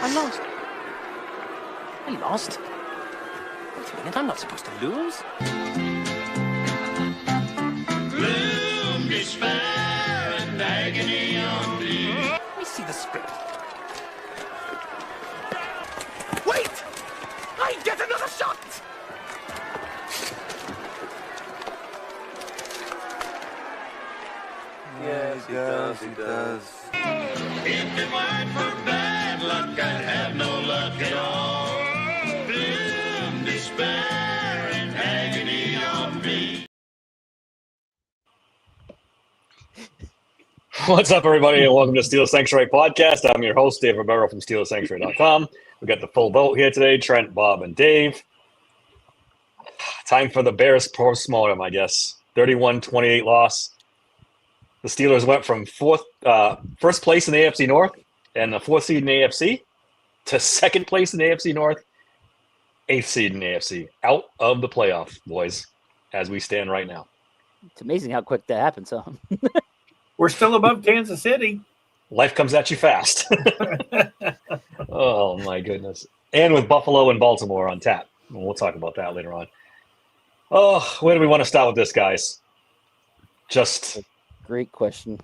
I lost. Wait a minute, I'm not supposed to lose. Gloom, despair, and agony on me. Let me see the script. Wait! I get another shot! Yes, he does. If it weren't for bad luck, I'd have no luck at all. Gloom, despair, and agony on me. What's up, everybody, and welcome to Steelers Sanctuary Podcast. I'm your host, Dave Romero from SteelersSanctuary.com. We got the full boat here today, Trent, Bob, and Dave. Time for the Bears postmortem, I guess. 31-28 loss. The Steelers went from first place in the AFC North and the fourth seed in the AFC to second place in the AFC North, eighth seed in the AFC. Out of the playoff, boys, as we stand right now. It's amazing how quick that happens, huh? We're still above Kansas City. Life comes at you fast. Oh, my goodness. And with Buffalo and Baltimore on tap. We'll talk about that later on. Oh, where do we want to start with this, guys? Just... Great question.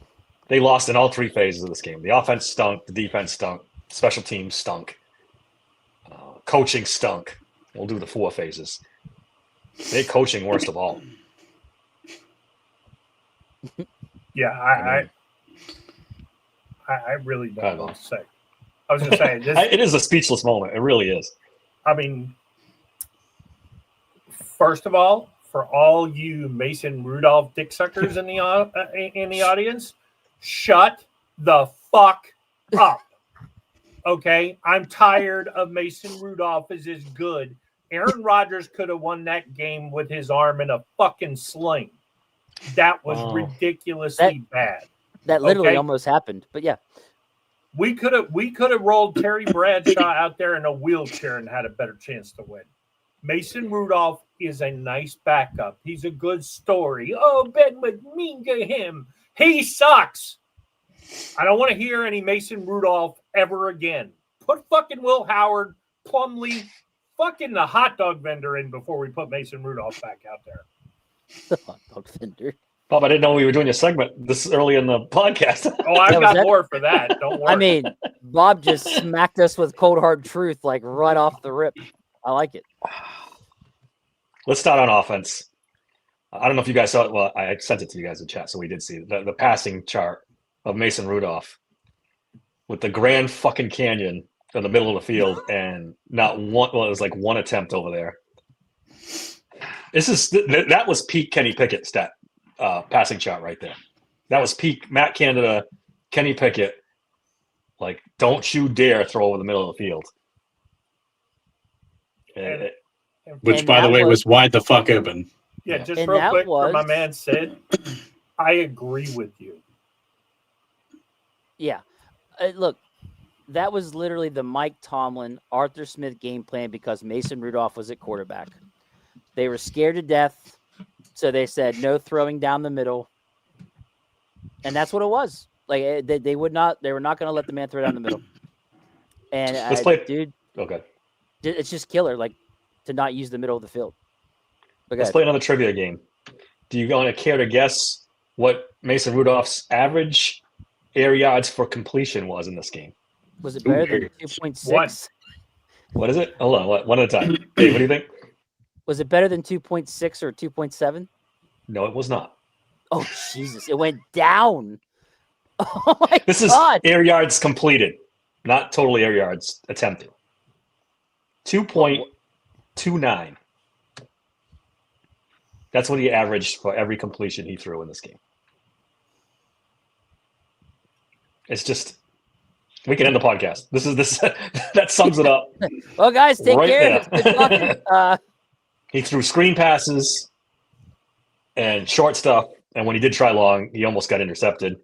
They lost in all three phases of this game. The offense stunk. The defense stunk. Special teams stunk. Coaching stunk. We'll do the four phases. They coaching worst of all. Yeah, I really don't know what to say. I was going to say it is a speechless moment. It really is. I mean, first of all, for all you Mason Rudolph dick suckers in the audience, shut the fuck up. Okay, I'm tired of Mason Rudolph is as good. Aaron Rodgers could have won that game with his arm in a fucking sling. That was ridiculously bad. That literally almost happened, but yeah. We could have rolled Terry Bradshaw out there in a wheelchair and had a better chance to win. Mason Rudolph is a nice backup. He's a good story. Oh, Ben was mean to him. He sucks. I don't want to hear any Mason Rudolph ever again. Put fucking Will Howard, Plumlee, fucking the hot dog vendor in before we put Mason Rudolph back out there. The hot dog vendor. Bob, I didn't know we were doing a segment this early in the podcast. Oh, I've got more for that. Don't worry. I mean, Bob just smacked us with cold hard truth, like right off the rip. I like it. Let's start on offense. I don't know if you guys saw it. Well, I sent it to you guys in chat, so we did see it. The passing chart of Mason Rudolph with the Grand fucking Canyon in the middle of the field and not one. Well, it was like one attempt over there. That was peak Kenny Pickett stat passing chart right there. That was peak Matt Canada, Kenny Pickett. Like, don't you dare throw over the middle of the field. Which, by the way, was wide the fuck open. Yeah, just and real quick, for my man Sid, I agree with you. Yeah. Look, that was literally the Mike Tomlin, Arthur Smith game plan because Mason Rudolph was at quarterback. They were scared to death, so they said no throwing down the middle. And that's what it was. Like, they were not going to let the man throw down the middle. And, dude, okay, it's just killer. Like, to not use the middle of the field. Let's play another trivia game. Do you want to care to guess what Mason Rudolph's average air yards for completion was in this game? Was it better than 2.6? What is it? Hold on, one at a time. Hey, what do you think? Was it better than 2.6 or 2.7? No, it was not. Oh, Jesus. It went down. Oh, my God. This is air yards completed, not total air yards attempted. 2.29. That's what he averaged for every completion he threw in this game. It's just, we can end the podcast. This that sums it up. Well, guys, take right care. Good talking. He threw screen passes and short stuff, and when he did try long, he almost got intercepted.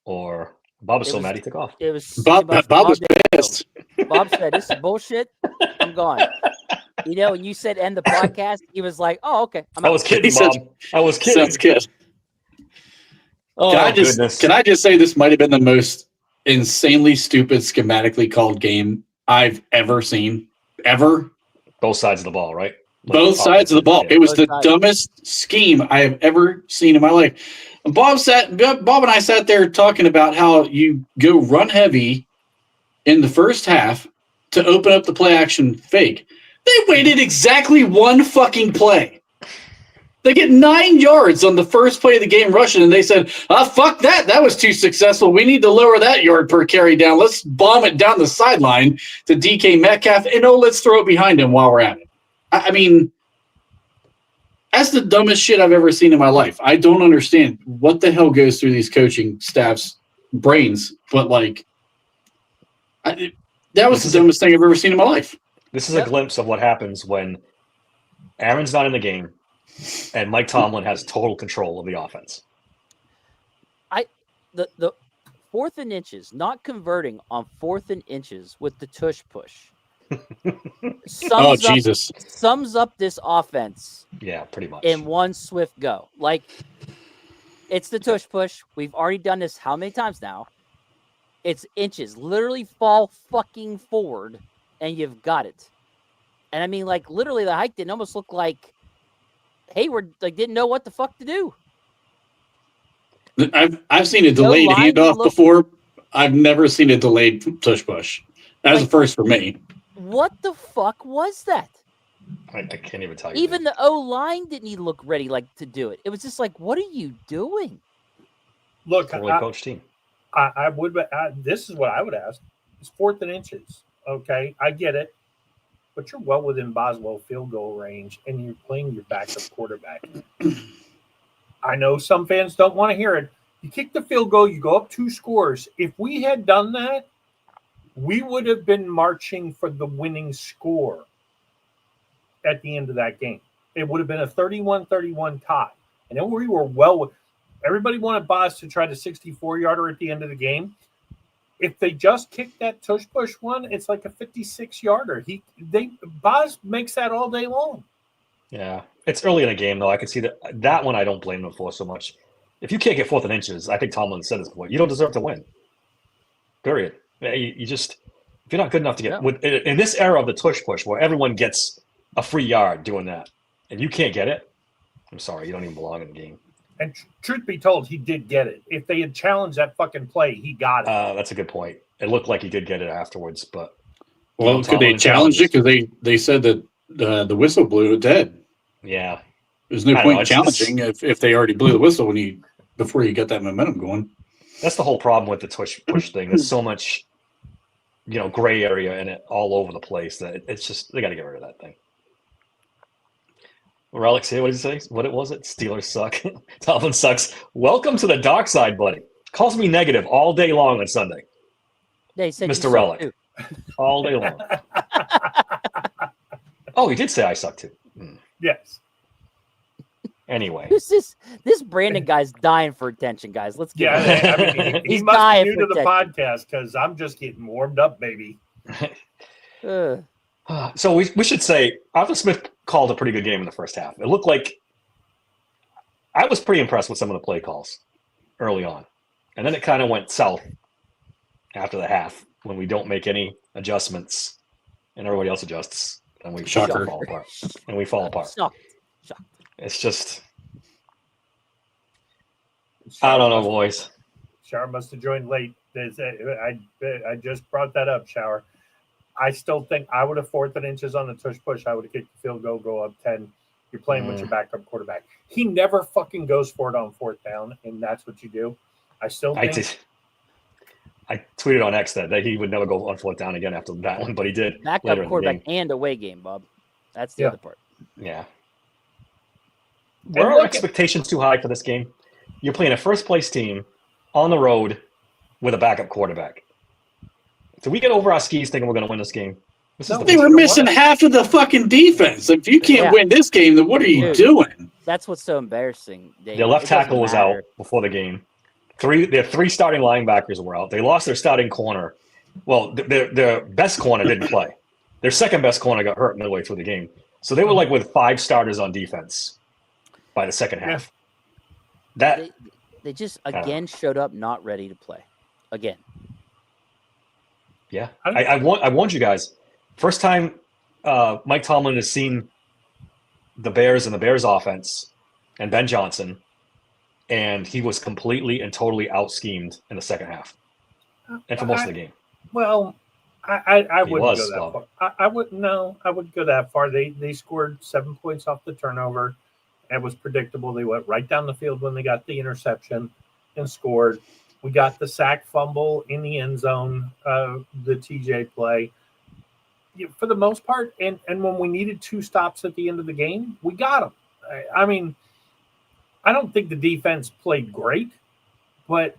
Or Bob was so mad he took off. It was Bob was pissed. Bob said, "This is bullshit. I'm gone." You know, when you said end the podcast, he was like, "Oh, okay." I was kidding, Bob. I was kidding. Sounds good. Oh, can I just say this might have been the most insanely stupid, schematically called game I've ever seen. Ever. Both sides of the ball, right? Both sides of the ball. Yeah. It was Both the sides. dumbest scheme I have ever seen in my life. Bob and I sat there talking about how you go run heavy in the first half to open up the play action fake. They waited exactly one fucking play. They get 9 yards on the first play of the game rushing, and they said, fuck that. That was too successful. We need to lower that yard per carry down. Let's bomb it down the sideline to DK Metcalf, and let's throw it behind him while we're at it. I mean, that's the dumbest shit I've ever seen in my life. I don't understand what the hell goes through these coaching staff's brains, but that was the dumbest thing I've ever seen in my life. This is a glimpse of what happens when Aaron's not in the game and Mike Tomlin has total control of the offense. The 4th and inches, not converting on 4th and inches with the tush push. Sums up this offense. Yeah, pretty much. In one swift go. Like, it's the tush push. We've already done this how many times now? It's inches. Literally fall fucking forward, and you've got it. And I mean, like, literally the hike didn't almost look like Hayward didn't know what the fuck to do. I've seen a delayed handoff before. I've never seen a delayed tush push. That was the first for me. What the fuck was that? I can't even tell you. Even the O-line didn't even look ready to do it. It was just like, what are you doing? Look, Poorly coached team. I would. This is what I would ask. It's 4th and inches. Okay, I get it, but you're well within Boswell field goal range, and you're playing your backup quarterback. I know some fans don't want to hear it. You kick the field goal, you go up 2 scores. If we had done that, we would have been marching for the winning score at the end of that game. It would have been a 31-31 tie. And then we were everybody wanted Boz to try the 64-yarder at the end of the game. If they just kicked that tush push one, it's like a 56-yarder. Boz makes that all day long. Yeah, it's early in the game, though. I can see that one I don't blame them for so much. If you can't get 4th and inches, I think Tomlin said this before, you don't deserve to win. Period. You just, if you're not good enough to get in this era of the tush push where everyone gets a free yard doing that, and you can't get it, I'm sorry, you don't even belong in the game. And truth be told, he did get it. If they had challenged that fucking play, he got it. That's a good point. It looked like he did get it afterwards, but could they challenge it? Because they said that the whistle blew it dead. Yeah, there's no point challenging if they already blew the whistle before you get that momentum going. That's the whole problem with the tush push thing. There's so much, gray area in it all over the place that it's just they got to get rid of that thing. Relics here, what did he say? What was it? Steelers suck. Tomlin sucks. Welcome to the dark side, buddy. Calls me negative all day long on Sunday. They said Mr. Relic. All day long. Oh, he did say I suck too. Yes. Anyway. This Brandon guy's dying for attention, guys. Let's get it. He must be new to the podcast because I'm just getting warmed up, baby. So we should say Arthur Smith called a pretty good game in the first half. It looked like I was pretty impressed with some of the play calls early on. And then it kind of went south after the half when we don't make any adjustments and everybody else adjusts and we fall apart. And we fall apart. Shocked. It's just I don't know, boys. Shower must have joined late. I just brought that up, Shower. I still think I would have 4th and inches on the tush push. I would have kicked the field goal, go up 10. You're playing with your backup quarterback. He never fucking goes for it on 4th down, and that's what you do. I still think. I tweeted on X that he would never go on 4th down again after that one, but he did. Backup quarterback and away game, Bob. That's the other part. Yeah. Were our expectations too high for this game? You're playing a first-place team on the road with a backup quarterback. Did we get over our skis thinking we're going to win this game? They were missing half of the fucking defense. If you can't win this game, then what are you doing? That's what's so embarrassing. Their left tackle was out before the game. Their 3 starting linebackers were out. They lost their starting corner. Well, their best corner didn't play. Their second best corner got hurt midway through the game. So they were with 5 starters on defense by the second half. They just again showed up not ready to play. Again. Yeah, I warned you guys. First time Mike Tomlin has seen the Bears and the Bears offense and Ben Johnson, and he was completely and totally out-schemed in the second half and for most of the game. Well, I He wouldn't was, go that far. I wouldn't go that far. They scored 7 points off the turnover. It was predictable. They went right down the field when they got the interception and scored. We got the sack fumble in the end zone, the TJ play. For the most part, and when we needed 2 stops at the end of the game, we got them. I mean, I don't think the defense played great, but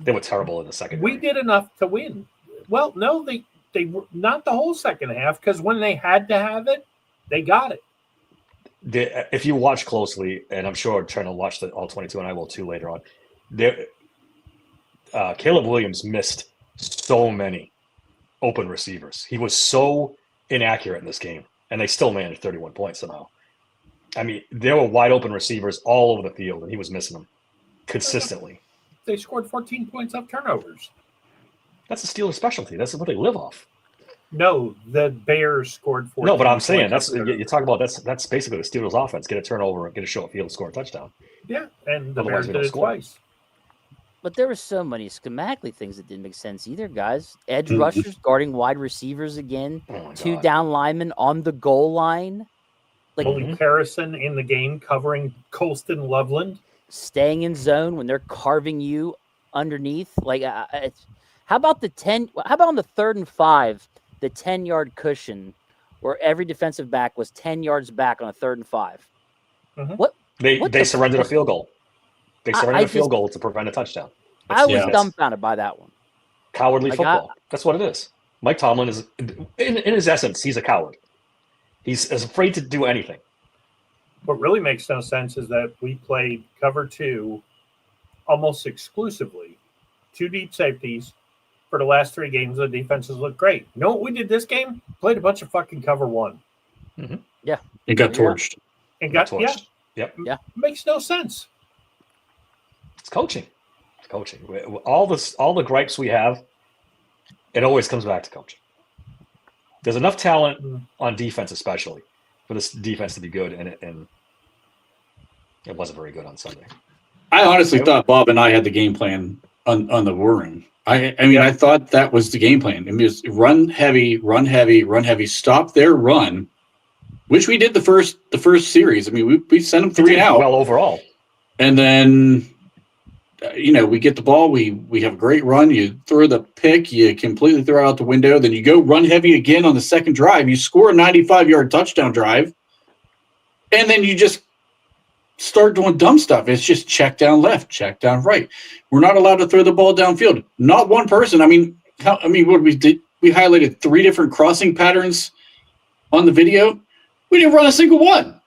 they were terrible in the second. We did enough to win. Well, no, they were not the whole second half, because when they had to have it, they got it. If you watch closely, and I'm sure trying to watch the all 22, and I will too later on, Caleb Williams missed so many open receivers. He was so inaccurate in this game, and they still managed 31 points somehow. I mean, there were wide open receivers all over the field, and he was missing them consistently. They scored 14 points off turnovers. That's a Steelers specialty. That's what they live off. No, the Bears scored 14. No, but I'm saying you talk about that's basically the Steelers offense: get a turnover, get a short field, score a touchdown. Yeah, and the Otherwise Bears did it twice. But there were so many schematically things that didn't make sense either, guys. Edge rushers guarding wide receivers again. 2 down linemen on the goal line. Like Harrison in the game covering Colston Loveland. Staying in zone when they're carving you underneath. Like, how about the 10? How about on the 3rd and 5, the 10-yard cushion where every defensive back was 10 yards back on a 3rd and 5? Mm-hmm. What they surrendered a field goal. They surrendered a field goal to prevent a touchdown. I was dumbfounded by that one. Cowardly football. That's what it is. Mike Tomlin is, in his essence, he's a coward. He's afraid to do anything. What really makes no sense is that we played cover 2 almost exclusively, 2 deep safeties for the last 3 games. The defenses look great. You know what we did this game? Played a bunch of fucking cover 1. Mm-hmm. Yeah. It got torched. It got torched. Yeah. Yep. Yeah. Makes no sense. It's coaching. It's coaching. All the gripes we have, it always comes back to coaching. There's enough talent on defense, especially for this defense to be good, and it wasn't very good on Sunday. I honestly thought Bob and I had the game plan on the war room. I thought that was the game plan. It was run heavy, run heavy, run heavy. Stop their run, which we did the first series. I mean, we sent them 3 and out. Well, overall, and then we get the ball. We have a great run. You throw the pick. You completely throw it out the window. Then you go run heavy again on the second drive. You score a 95-yard touchdown drive, and then you just start doing dumb stuff. It's just check down left, check down right. We're not allowed to throw the ball downfield. Not one person. What we did? We highlighted 3 different crossing patterns on the video. We didn't run a single one.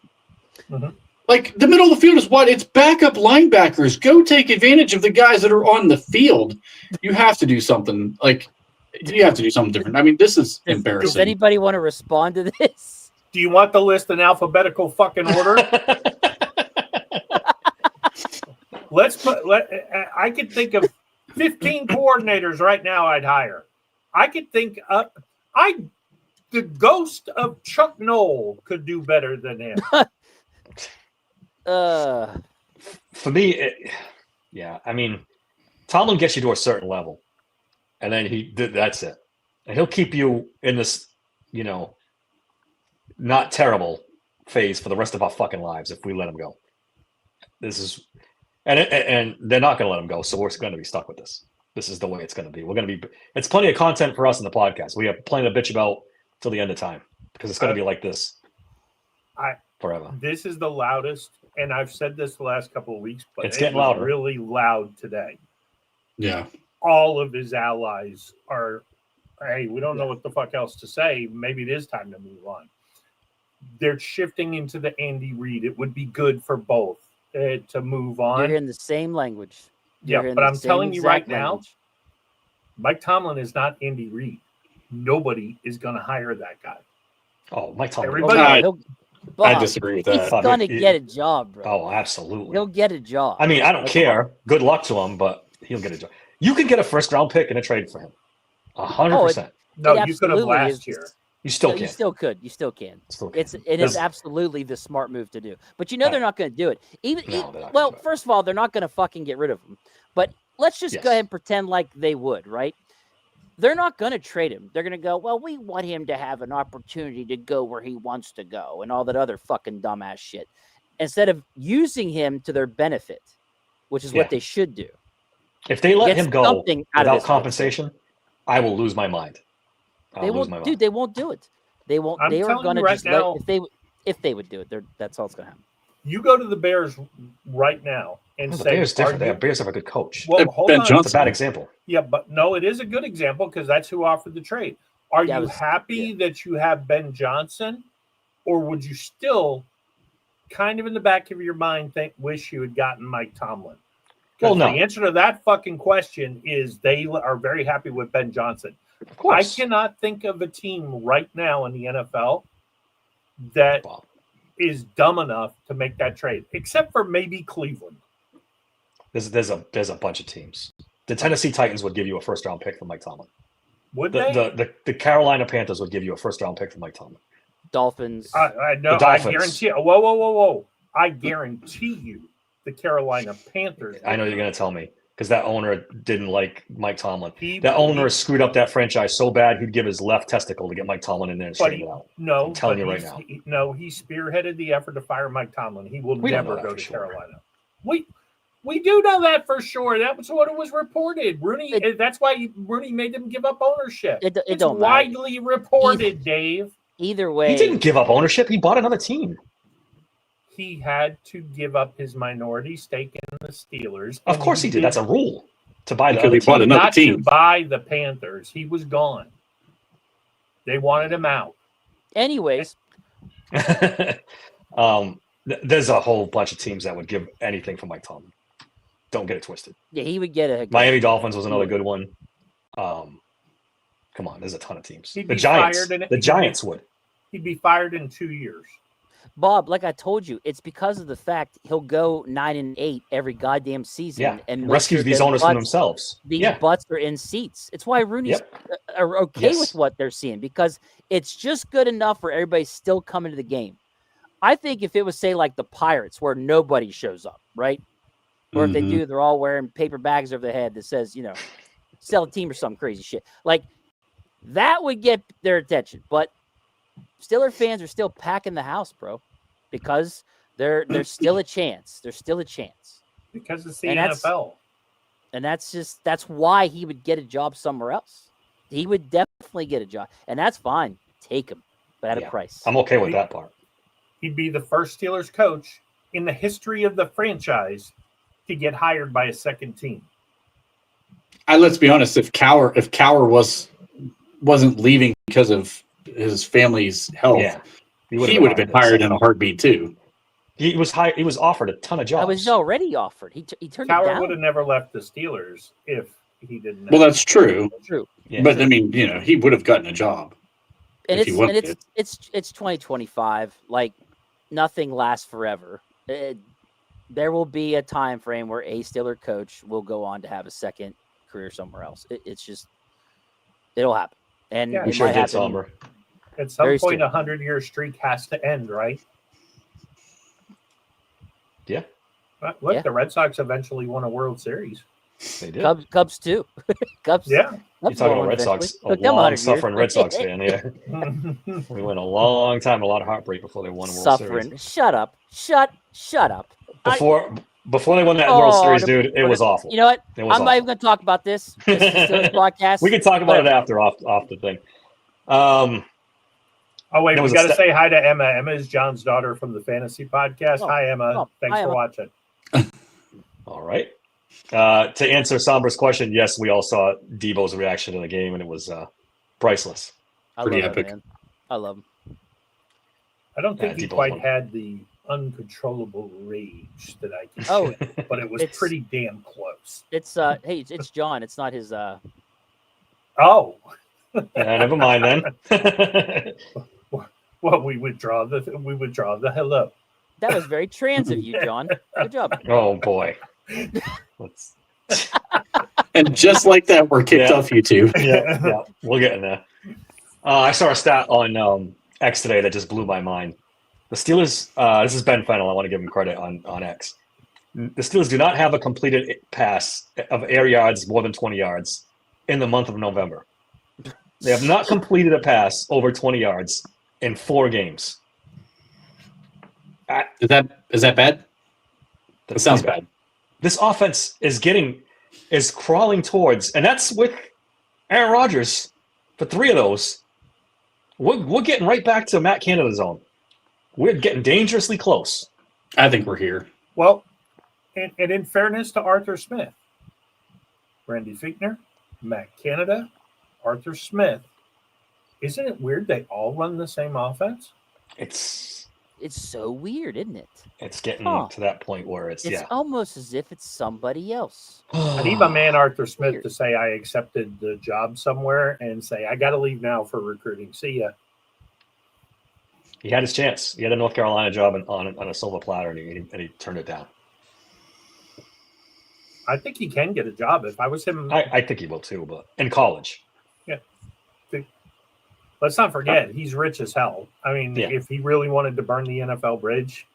Mm-hmm. Like, the middle of the field is what? It's backup linebackers. Go take advantage of the guys that are on the field. You have to do something. You have to do something different. I mean, this is embarrassing. Does anybody want to respond to this? Do you want the list in alphabetical fucking order? I could think of 15 coordinators right now I'd hire. I could think the ghost of Chuck Noll could do better than him. For me, Tomlin gets you to a certain level, and then that's it. And he'll keep you in this, not terrible phase for the rest of our fucking lives if we let him go. And they're not going to let him go, so we're going to be stuck with this. This is the way it's going to be. It's plenty of content for us in the podcast. We have plenty to bitch about till the end of time because it's going to be like this forever. This is the loudest, and I've said this the last couple of weeks, but it's getting louder. Really loud today. Yeah. All of his allies are, hey, we don't know what the fuck else to say. Maybe it is time to move on. They're shifting into the Andy Reid. It would be good for both to move on. You're in the same language. Yeah, but I'm telling you right now, Mike Tomlin is not Andy Reid. Nobody is going to hire that guy. Oh, Mike Tomlin. I disagree with that. He's going to get a job, bro. Oh, absolutely. He'll get a job. I don't care. Good luck to him, but he'll get a job. You can get a first-round pick and a trade for him. 100%. No, It you could have absolutely last is. year. You still No, can. you still could. You still can. Still can. It is There's- absolutely the smart move to do. But you know they're not going to do it. No, they're not gonna Well, do it. first of all, they're not going to fucking get rid of him. But let's just Yes. go ahead and pretend like they would, right? They're not going to trade him. They're going to go, well, we want him to have an opportunity to go where he wants to go and all that other fucking dumbass shit. Instead of using him to their benefit, which is Yeah. what they should do. If they let Get him go something out of without this compensation, I will lose my mind. They won't, my mind. dude. They won't do it. They won't. I'm They are telling going to you right just now- let if they would do it. That's all it's going to happen. You go to the Bears right now and No, the say, Bears different. "Are you-" Bears have a good coach. Well, hold Ben on. Johnson. It's a bad example. Yeah, but no, it is a good example because that's who offered the trade. Are Yeah, it you was- happy that you have Ben Johnson, or would you still, kind of in the back of your mind, wish you had gotten Mike Tomlin? Well, Because no. the answer to that fucking question is they are very happy with Ben Johnson. Of I course. cannot think of a team right now in the NFL that Well, is dumb enough to make that trade, except for maybe Cleveland. there's a bunch of teams. The Tennessee Titans would give you a first round pick for Mike Tomlin. Would they? The Carolina Panthers would give you a first round pick for Mike Tomlin. Dolphins. I know. The I Dolphins. guarantee. Whoa! I guarantee you, the Carolina Panthers. I know you're going to tell me because that owner didn't like Mike Tomlin. He- That owner screwed up that franchise so bad he'd give his left testicle to get Mike Tomlin in there and But straighten he, it out. no, I'm telling but you right he's- now. he spearheaded the effort to fire Mike Tomlin. He will We don't never know that go for to sure. Carolina. We do know that for sure. That was what it was reported. Rooney. That's why Rooney made them give up ownership. It It's don't matter. widely reported, Dave. Either way, He didn't give up ownership. He bought another team. He had to give up his minority stake in the Steelers. Of and course he did. That's a rule to buy the Because other he team. bought another not team. to buy the Panthers. He was gone. They wanted him out. anyways, There's a whole bunch of teams that would give anything for Mike Tomlin. Don't get it twisted. yeah, he would get a Miami Dolphins was another good one. Come on, there's a ton of teams. He'd The be Giants. fired and- The Giants would. He'd be fired in 2 years. Bob. Like I told you, it's because of the fact he'll go 9-8 every goddamn season Yeah. and make Rescue sure these their owners from butts- themselves. These Yeah. butts are in seats. It's why Rooney's Yep. are okay Yes. with what they're seeing because it's just good enough for everybody still coming to the game. I think if it was say like the Pirates where nobody shows up, right? Or if they Mhm. do, they're all wearing paper bags over their head that says, sell a team or some crazy shit. Like that would get their attention. But Steeler fans are still packing the house, bro, because there's still a chance. There's still a chance. Because it's the And that's- NFL. And that's why he would get a job somewhere else. He would definitely get a job. And that's fine. Take him, but at Yeah. a price. I'm okay with that part. He'd be the first Steelers coach in the history of the franchise to get hired by a second team. Let's be honest. If Cower wasn't leaving because of his family's health, Yeah. he would have been hired in a heartbeat too. He was hired. He was offered a ton of jobs. I was already offered. He turned it Cowher down. would have never left the Steelers if he didn't. Well, that's true. True. Yeah. But I mean, he would have gotten a job. And if he wanted it's 2025. Like nothing lasts forever. There will be a time frame where a Steeler coach will go on to have a second career somewhere else. It'll happen. And Yeah, it we sure might did, happen. Somber. At some very point, soon. a 100-year streak has to end, right? Yeah, Look, Yeah. the Red Sox eventually won a World Series. they did. Cubs too. Cubs. Yeah. You're Cubs talking won about Red eventually. Sox, a Took them 100 years. long-suffering Red Sox fan. Yeah, we went a long time, a lot of heartbreak before they won a World Suffering. Series. Shut up. Shut up. Before they won that World Oh, Series, the- dude, it was awful. You know what? It was I'm not even going to talk about this. This is Steelers podcast. We can talk about it after off the thing. Oh, wait, There we was a got to step- say hi to Emma. Emma is John's daughter from the Fantasy Podcast. Oh, Hi, Emma. oh, Thanks hi, for Emma. watching. All right. To answer Somber's question, yes, we all saw Debo's reaction in the game, and it was priceless. I Pretty love epic. It, man. I love him. I don't think he Debo's quite one. had the uncontrollable rage that I can Oh, but it was it's- pretty damn close. it's it's John. It's not his Oh, Yeah, never mind then. well, we withdraw the hello. that was very trans of you, John. Good job. Oh boy. Let's And just like that, we're kicked Yeah. off YouTube. Yeah, we'll get in there. I saw a stat on X today that just blew my mind. The Steelers, this is Ben Fennell, I want to give him credit on X. The Steelers do not have a completed pass of air yards more than 20 yards in the month of November. They have not completed a pass over 20 yards in 4 games. Is that bad? That sounds bad. This offense is crawling towards, and that's with Aaron Rodgers for 3 of those. We're getting right back to Matt Canada zone. We're getting dangerously close. I think we're here. Well, and in fairness to Arthur Smith, Randy Fichtner, Matt Canada, Arthur Smith, isn't it weird they all run the same offense? It's so weird, isn't it? It's getting to that point where it's almost as if it's somebody else. I need my man Arthur Smith to say I accepted the job somewhere and say I got to leave now for recruiting. See ya. He had his chance. He had a North Carolina job on a silver platter, and he turned it down. I think he can get a job if I was him. I think he will too, but in college. Yeah. Let's not forget, he's rich as hell. I mean, if he really wanted to burn the NFL bridge,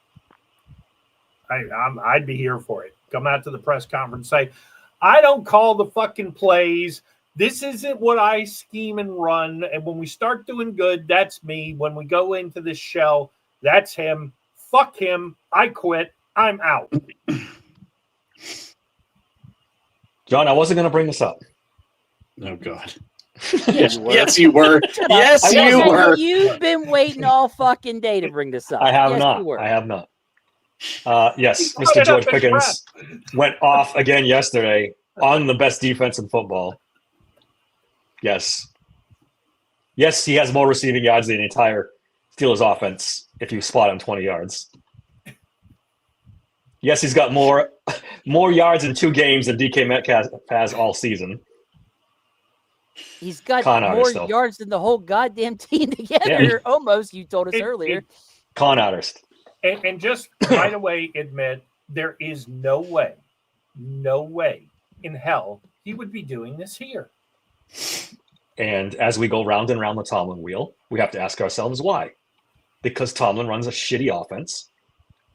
I'd be here for it. Come out to the press conference, say, I don't call the fucking plays. This isn't what I scheme and run. And when we start doing good, that's me. When we go into this shell, that's him. Fuck him. I quit. I'm out. John, I wasn't going to bring this up. Oh, God. Yes, you were. Yes, you were. You've been waiting all fucking day to bring this up. I have not. I have not. Yes, Mr. George Pickens went off again yesterday on the best defense in football. Yes. Yes, he has more receiving yards than the entire Steelers offense if you spot him 20 yards. Yes, he's got more yards in 2 games than DK Metcalf has all season. He's got more yards than the whole goddamn team together. Almost, you told us earlier. Con artist. And just right away admit there is no way in hell he would be doing this here. And as we go round and round the Tomlin wheel, we have to ask ourselves why. Because Tomlin runs a shitty offense,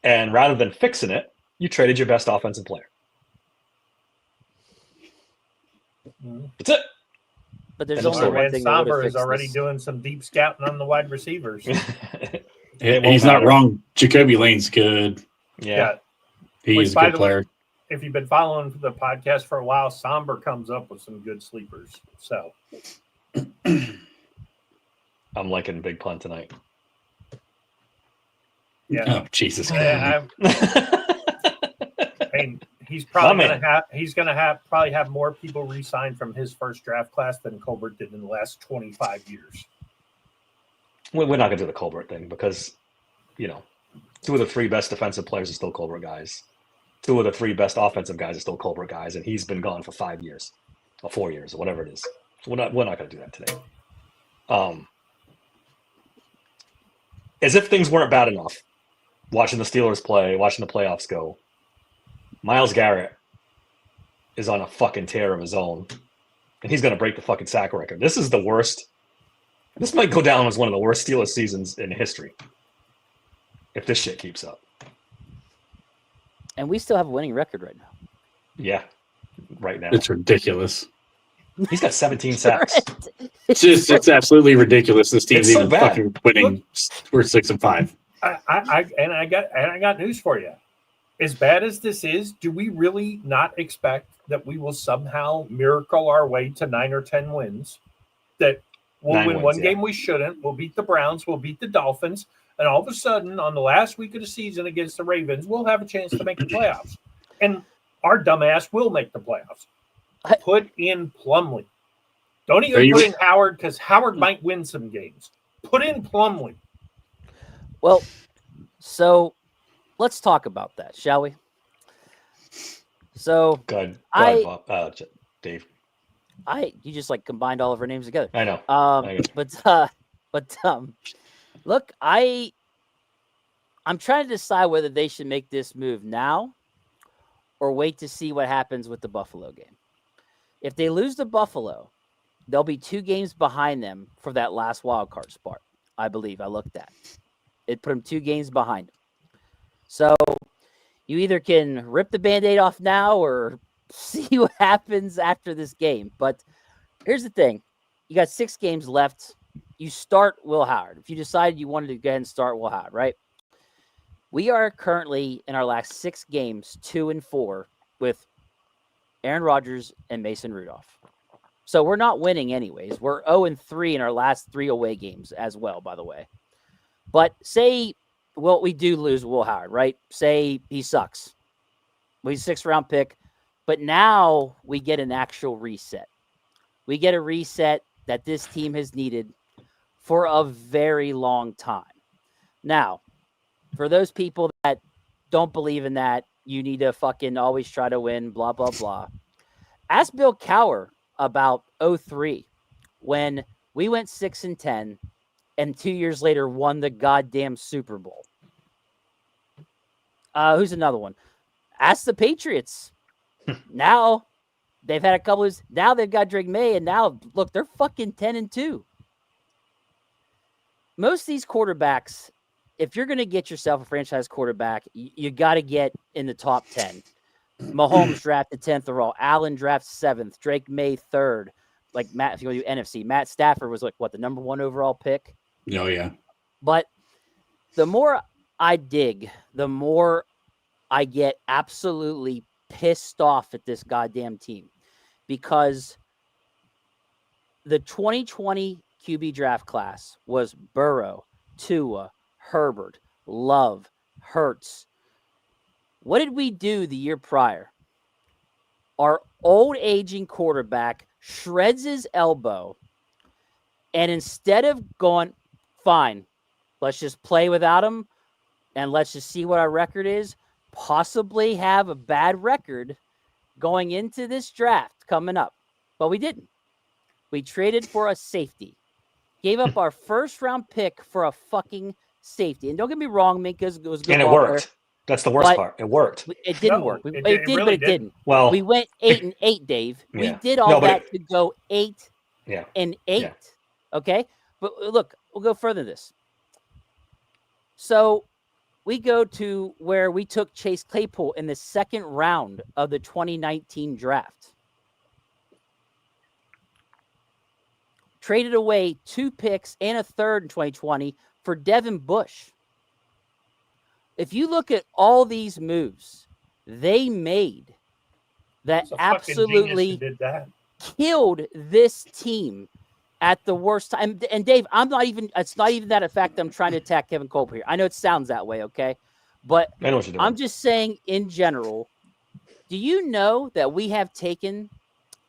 and rather than fixing it, you traded your best offensive player. That's it. But there's only one thing. Somber is already doing some deep scouting on the wide receivers. He's not wrong. Jacoby Lane's good. Yeah. He's a good player. If you've been following the podcast for a while, Somber comes up with some good sleepers. So I'm liking Big Pun tonight. Yeah. Oh, Jesus. I mean, he's probably probably have more people re-sign from his first draft class than Colbert did in the last 25 years. We're not going to do the Colbert thing because, 2 of the 3 best defensive players are still Colbert guys. 2 of the 3 best offensive guys are still Colbert guys, and he's been gone for 5 years or 4 years or whatever it is. So we're not going to do that today. As if things weren't bad enough, watching the Steelers play, watching the playoffs go, Myles Garrett is on a fucking tear of his own, and he's going to break the fucking sack record. This is the worst. This might go down as one of the worst Steelers seasons in history if this shit keeps up. And we still have a winning record right now. Yeah, right now. It's ridiculous. He's got 17 sacks. It's absolutely ridiculous. This team's so even bad. fucking winning. We're 6-5. I got news for you. As bad as this is, do we really not expect that we will somehow miracle our way to 9 or 10 wins? That we'll win one game we shouldn't. We'll beat the Browns. We'll beat the Dolphins. And all of a sudden, on the last week of the season against the Ravens, we'll have a chance to make the playoffs. And our dumbass will make the playoffs. Put in Plumlee. Don't even put in Howard because Howard might win some games. Put in Plumlee. Well, so let's talk about that, shall we? So Go ahead, Dave. You just combined all of our names together. I know. Look, I'm trying to decide whether they should make this move now or wait to see what happens with the Buffalo game. If they lose to Buffalo, they'll be 2 games behind them for that last wild card spot. I believe I looked at. It put them 2 games behind. So you either can rip the Band-Aid off now or see what happens after this game. But here's the thing. You got 6 games left. You start Will Howard. If you decided you wanted to go ahead and start Will Howard, right? We are currently in our last 6 games, 2-4 with Aaron Rodgers and Mason Rudolph. So we're not winning anyways. We're 0-3 in our last 3 away games as well, by the way. But say, well, we do lose Will Howard, right? Say he sucks. He's a 6th-round pick. But now we get an actual reset. We get a reset that this team has needed for a very long time. Now, for those people that don't believe in that, you need to fucking always try to win, blah, blah, blah. Ask Bill Cowher about 03 when we went 6-10 and 2 years later won the goddamn Super Bowl. Who's another one? Ask the Patriots. Now they've had a couple of, now they've got Drake May, and now look, they're fucking 10-2. Most of these quarterbacks, if you're going to get yourself a franchise quarterback, you got to get in the top 10. Mahomes drafted 10th overall. Allen drafted 7th. Drake May 3rd. Like Matt, if you want to do NFC, Matt Stafford was like, what, the number 1 overall pick? Oh, yeah. But the more I dig, the more I get absolutely pissed off at this goddamn team, because the 2020 QB draft class was Burrow, Tua, Herbert, Love, Hurts. What did we do the year prior? Our old aging quarterback shreds his elbow, and instead of going, fine, let's just play without him and let's just see what our record is, possibly have a bad record going into this draft coming up. But we didn't. We traded for a safety. Gave up our 1st-round pick for a fucking safety. And don't get me wrong, because it was good. And it worked. That's the worst part. It worked. It didn't work. It did, really but it didn't. Well, we went 8-8, Dave. We Yeah. did all No, but that to go 8-8. Yeah. Okay? But look, we'll go further than this. So we go to where we took Chase Claypool in the 2nd round of the 2019 draft. Traded away 2 picks and a 3rd in 2020 for Devin Bush. If you look at all these moves they made that absolutely did that. killed this team at the worst time. And Dave, it's not even that fact that I'm trying to attack Kevin Colbert here. I know it sounds that way, okay? But I know what you're doing. I'm just saying in general, do you know that we have taken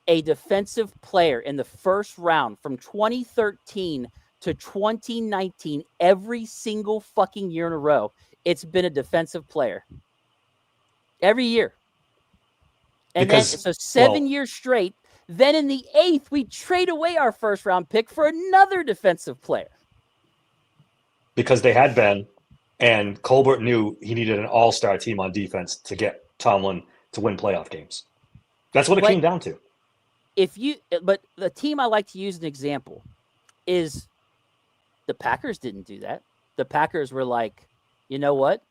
a defensive player in the 1st round from 2013 to 2019 every single fucking year in a row? It's been a defensive player every year. And then so 7 years straight. Then in the 8th, we trade away our 1st-round pick for another defensive player. Because they had been, and Colbert knew he needed an all-star team on defense to get Tomlin to win playoff games. That's what it came down to. But the team I like to use an example is the Packers didn't do that. The Packers were like, you know what?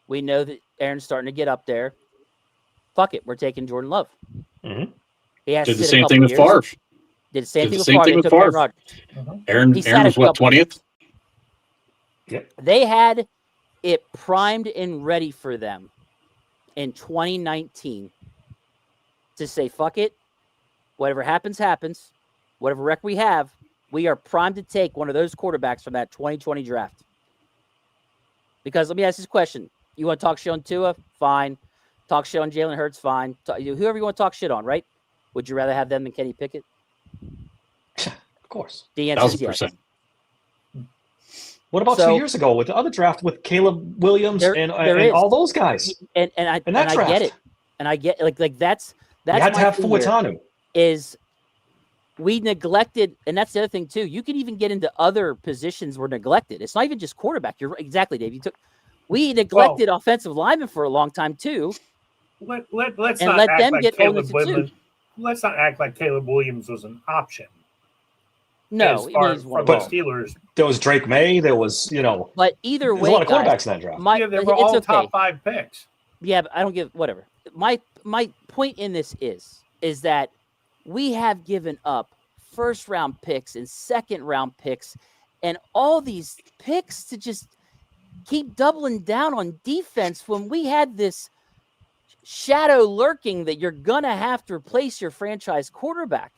We know that Aaron's starting to get up there. Fuck it. We're taking Jordan Love. Mm-hmm. He has Did to the sit same a thing with couple Favre. years. Did the same Did thing the with same Favre. thing with They took Aaron Favre. Rodgers. Aaron He sat was a what, couple 20th? Yep. They had it primed and ready for them in 2019 to say, fuck it. Whatever happens, happens. Whatever record we have, we are primed to take one of those quarterbacks from that 2020 draft. Because let me ask this question. You want to talk shit on Tua? Fine. Talk shit on Jalen Hurts? Fine. Whoever you want to talk shit on, right? Would you rather have them than Kenny Pickett? Of course. The answer is 1,000%. yes. What about 2 years ago with the other draft with Caleb Williams and all those guys? And I get it. And I get like that's you had to have thing here Fuatanu. is we neglected, and that's the other thing too. You can even get into other positions were neglected. It's not even just quarterback. You're right, exactly, Dave. We neglected offensive linemen for a long time too. Let's and not let act them like get Caleb owned into Williams. let's not act like Caleb Williams was an option. No, as far he's from one the of them. Steelers. There was Drake May. There was, But either there's way, a lot of guys, quarterbacks in that draft. Yeah, they were all top 5 picks. Yeah, but I don't give whatever. My point in this is that we have given up first round picks and second round picks and all these picks to just keep doubling down on defense when we had this shadow lurking that you're gonna have to replace your franchise quarterback.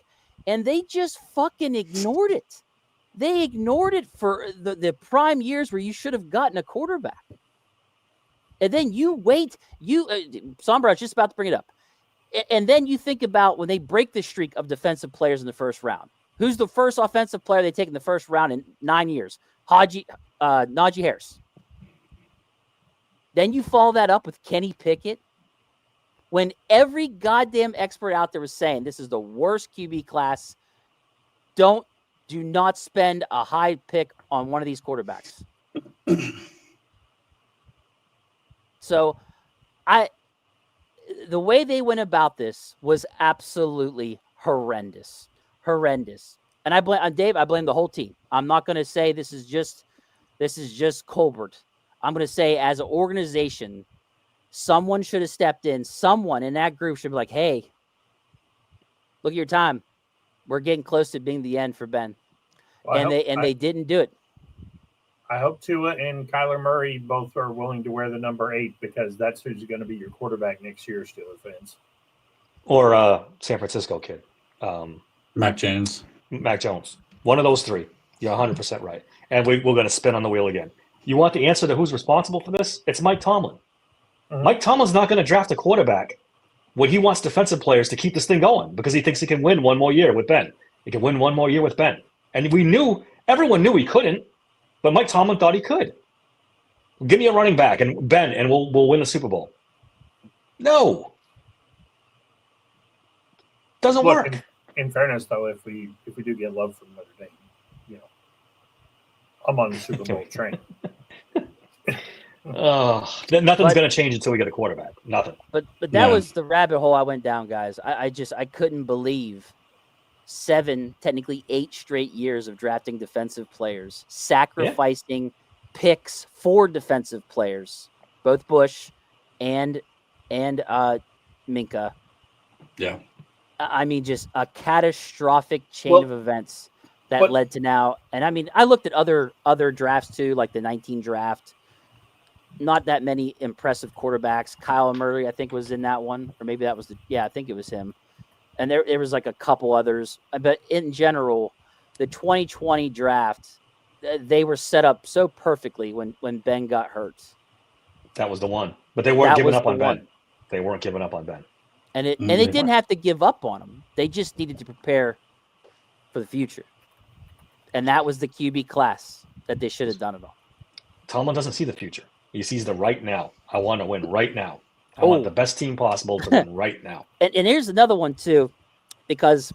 And they just fucking ignored it. They ignored it for the prime years where you should have gotten a quarterback. And then you wait. Sombra, I was just about to bring it up. And then you think about when they break the streak of defensive players in the first round. Who's the first offensive player they take in the first round in 9 years? Najee Harris. Then you follow that up with Kenny Pickett. When every goddamn expert out there was saying this is the worst QB class, do not spend a high pick on one of these quarterbacks. So the way they went about this was absolutely horrendous. And I blame the whole team. I'm not going to say this is just Colbert. I'm going to say as an organization, someone should have stepped in. Someone in that group should be like, hey, look at your time. We're getting close to being the end for Ben. Well, they didn't do it. I hope Tua and Kyler Murray both are willing to wear the number 8 because that's who's going to be your quarterback next year, Steelers fans. Or San Francisco kid. Mac Jones. One of those 3. You're 100% right. And we're going to spin on the wheel again. You want the answer to who's responsible for this? It's Mike Tomlin. Mm-hmm. Mike Tomlin's not going to draft a quarterback when he wants defensive players to keep this thing going because he thinks he can win one more year with Ben. He can win one more year with Ben. And everyone knew he couldn't, but Mike Tomlin thought he could. Give me a running back and Ben, and we'll win the Super Bowl. No. Doesn't work. In fairness, though, if we do get love from Notre Dame, I'm on the Super Bowl train. Nothing's going to change until we get a quarterback. Nothing. But that was the rabbit hole I went down, guys. I couldn't believe 7, technically 8 straight years of drafting defensive players, sacrificing picks for defensive players, both Bush and Minka. Yeah. I mean, just a catastrophic chain of events that led to now. And I mean, I looked at other drafts too, like the 19 draft. Not that many impressive quarterbacks. Kyle Murray, I think, was in that one, or maybe that was I think it was him. And there was like a couple others, but in general, the 2020 draft, they were set up so perfectly when Ben got hurt. That was the one, but they weren't giving up on Ben. They weren't giving up on Ben, and they didn't have to give up on him. They just needed to prepare for the future, and that was the QB class that they should have done it all. Tomlin doesn't see the future. He sees the right now. I want to win right now. I want the best team possible to win right now. And here's another one, too, because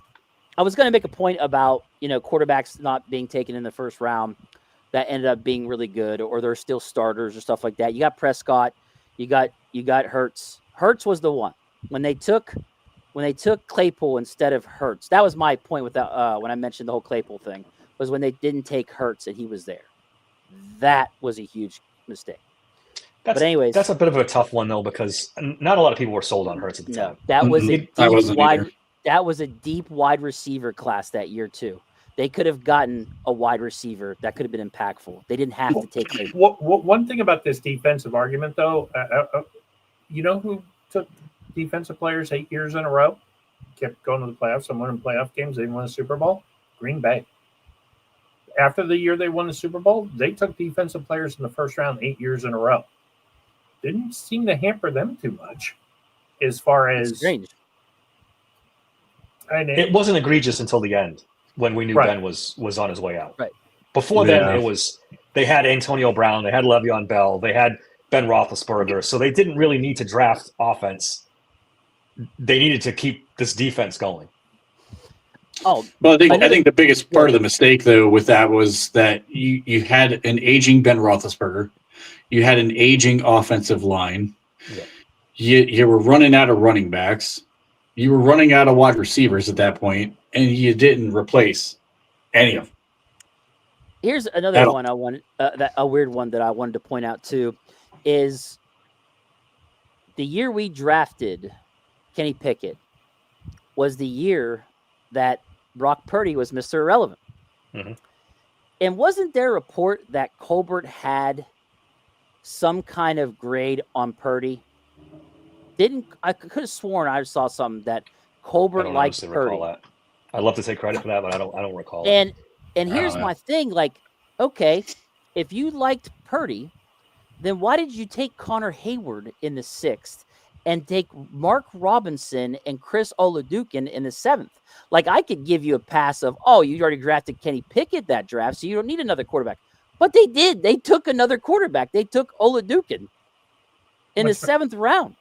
I was going to make a point about, quarterbacks not being taken in the first round that ended up being really good, or they're still starters or stuff like that. You got Prescott. You got Hurts. Hurts was the one. When they took Claypool instead of Hurts, that was my point with that, when I mentioned the whole Claypool thing, was when they didn't take Hurts and he was there. That was a huge mistake. But anyways, that's a bit of a tough one though, because not a lot of people were sold on Hurts at the time. That was a deep wide receiver class that year too. They could have gotten a wide receiver that could have been impactful. They didn't have to take him. One thing about this defensive argument though, you know who took defensive players 8 years in a row, kept going to the playoffs and winning playoff games, they didn't win a Super Bowl? Green Bay. After the year they won the Super Bowl, they took defensive players in the first round 8 years in a row. Didn't seem to hamper them too much as far as strange. It wasn't egregious until the end when we knew Ben was on his way out. Right. Before then, they had Antonio Brown, they had Le'Veon Bell, they had Ben Roethlisberger, so they didn't really need to draft offense. They needed to keep this defense going. Well, I think the biggest part of the mistake though with that was that you had an aging Ben Roethlisberger. You had an aging offensive line. Yeah. You were running out of running backs. you were running out of wide receivers at that point, and you didn't replace any of them. Here's another one I wanted, a weird one that I wanted to point out too, is the year we drafted Kenny Pickett was the year that Brock Purdy was Mr. Irrelevant. Mm-hmm. And wasn't there a report that Colbert had some kind of grade on Purdy? I could have sworn I saw something that Colbert liked Purdy. That. I'd love to take credit for that, but I don't recall it. And here's my thing, like, okay, if you liked Purdy, then why did you take Connor Hayward in the 6th and take Mark Robinson and Chris Oladukin in the 7th? Like, I could give you a pass of, oh, you already drafted Kenny Pickett that draft, so you don't need another quarterback. But they did. They took another quarterback. They took Oladukin in the 7th round.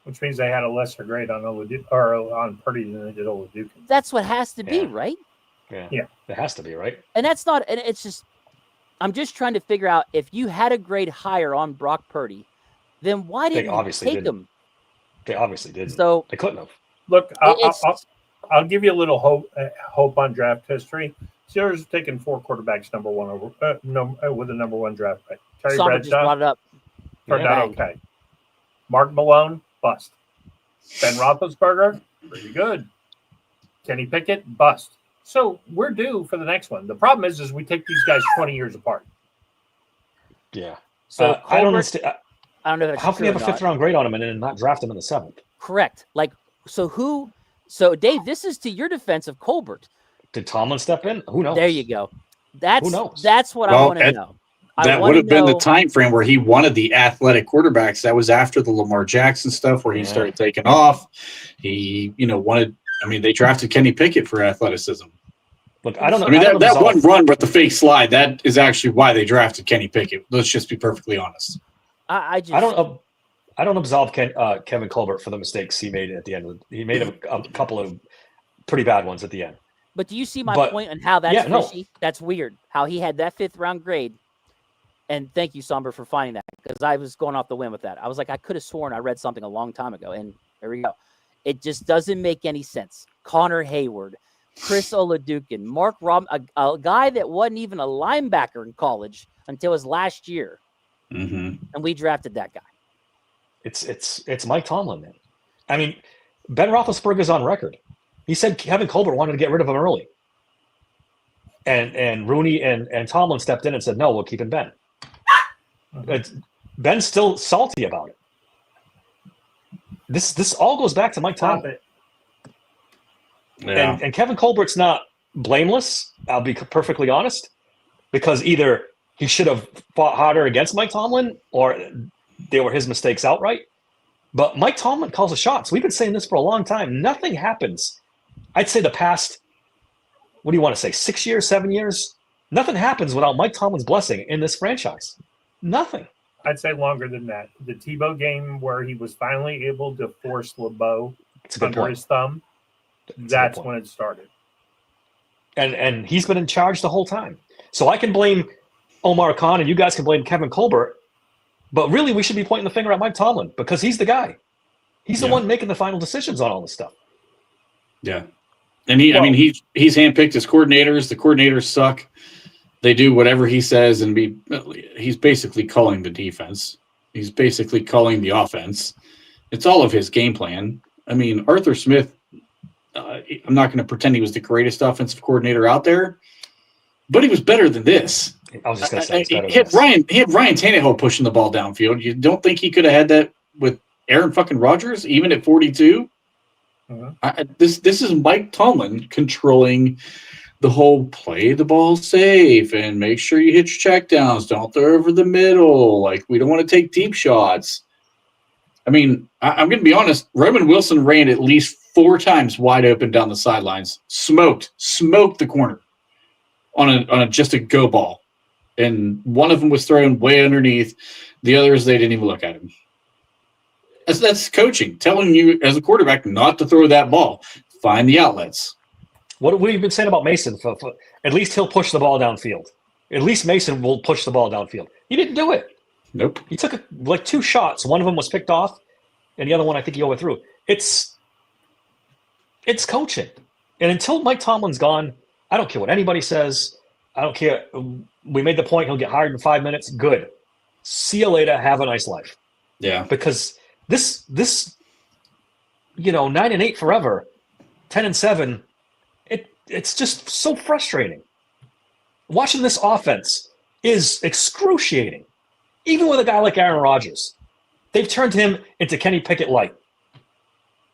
Which means they had a lesser grade on on Purdy than they did Oladukin. That's what has to be, right? Yeah. It has to be, right? And that's not, and it's just, I'm just trying to figure out if you had a grade higher on Brock Purdy, then why didn't you take him? They obviously didn't. So they couldn't have. Look, I'll give you a little hope on draft history. Steelers have taken 4 quarterbacks number one with a number 1 draft pick. Terry Sommer just brought it up. Turned out okay. Mark Malone, bust. Ben Roethlisberger, pretty good. Kenny Pickett, bust. So we're due for the next one. The problem is we take these guys 20 years apart. Yeah. So I don't understand. I don't know if that's how can you have a 5th round grade on him and then not draft him in the 7th? Correct. Like, so Dave, this is to your defense of Colbert. Did Tomlin step in? Who knows? There you go. Who knows? That's what I want to know. That would have been the time frame where he wanted the athletic quarterbacks. That was after the Lamar Jackson stuff where he started taking off. He, wanted. I mean, they drafted Kenny Pickett for athleticism. Look, I don't know. I mean, that one run with the fake slide, that is actually why they drafted Kenny Pickett. Let's just be perfectly honest. I don't absolve Kevin Colbert for the mistakes he made at the end. He made a couple of pretty bad ones at the end. But do you see my point on how that's fishy? That's weird. How he had that 5th round grade. And thank you, Somber, for finding that, because I was going off the whim with that. I was like, I could have sworn I read something a long time ago, and there we go. It just doesn't make any sense. Connor Hayward, Chris Oladukin, Mark Rob, a guy that wasn't even a linebacker in college until his last year, and we drafted that guy. It's Mike Tomlin, man. I mean, Ben Roethlisberger's on record. He said Kevin Colbert wanted to get rid of him early, and Rooney and Tomlin stepped in and said, no, we're keeping Ben. Ben's still salty about it. This all goes back to Mike Tomlin. Yeah. And Kevin Colbert's not blameless, I'll be perfectly honest, because either he should have fought harder against Mike Tomlin or they were his mistakes outright. But Mike Tomlin calls the shots. We've been saying this for a long time. Nothing happens. I'd say the past, what do you want to say, 6 years, 7 years? Nothing happens without Mike Tomlin's blessing in this franchise. Nothing. I'd say longer than that. The Tebow game where he was finally able to force LeBeau under his thumb, that's when it started. And he's been in charge the whole time. So I can blame Omar Khan and you guys can blame Kevin Colbert, but really we should be pointing the finger at Mike Tomlin because he's the guy. He's the one making the final decisions on all this stuff. Yeah. And he's handpicked his coordinators. The coordinators suck. They do whatever he says, and he's basically calling the defense. He's basically calling the offense. It's all of his game plan. I mean, Arthur Smith, I'm not going to pretend he was the greatest offensive coordinator out there, but he was better than this. I was just going to say, he had Ryan Tannehill pushing the ball downfield. You don't think he could have had that with Aaron fucking Rodgers, even at 42? This is Mike Tomlin controlling the whole play the ball safe and make sure you hit your checkdowns. Don't throw over the middle. Like, we don't want to take deep shots. I mean, I'm going to be honest. Roman Wilson ran at least 4 times wide open down the sidelines. Smoked the corner on just a go ball. And one of them was thrown way underneath. The others, they didn't even look at him. That's coaching, telling you as a quarterback not to throw that ball. Find the outlets. What have you been saying about Mason? At least he'll push the ball downfield. At least Mason will push the ball downfield. He didn't do it. Nope. He took 2 shots. One of them was picked off, and the other one I think he overthrew. It's coaching. And until Mike Tomlin's gone, I don't care what anybody says. I don't care. We made the point he'll get hired in 5 minutes. Good. See you later. Have a nice life. Yeah. Because this 9-8 forever, 10-7, it's just so frustrating. Watching this offense is excruciating. Even with a guy like Aaron Rodgers, they've turned him into Kenny Pickett light.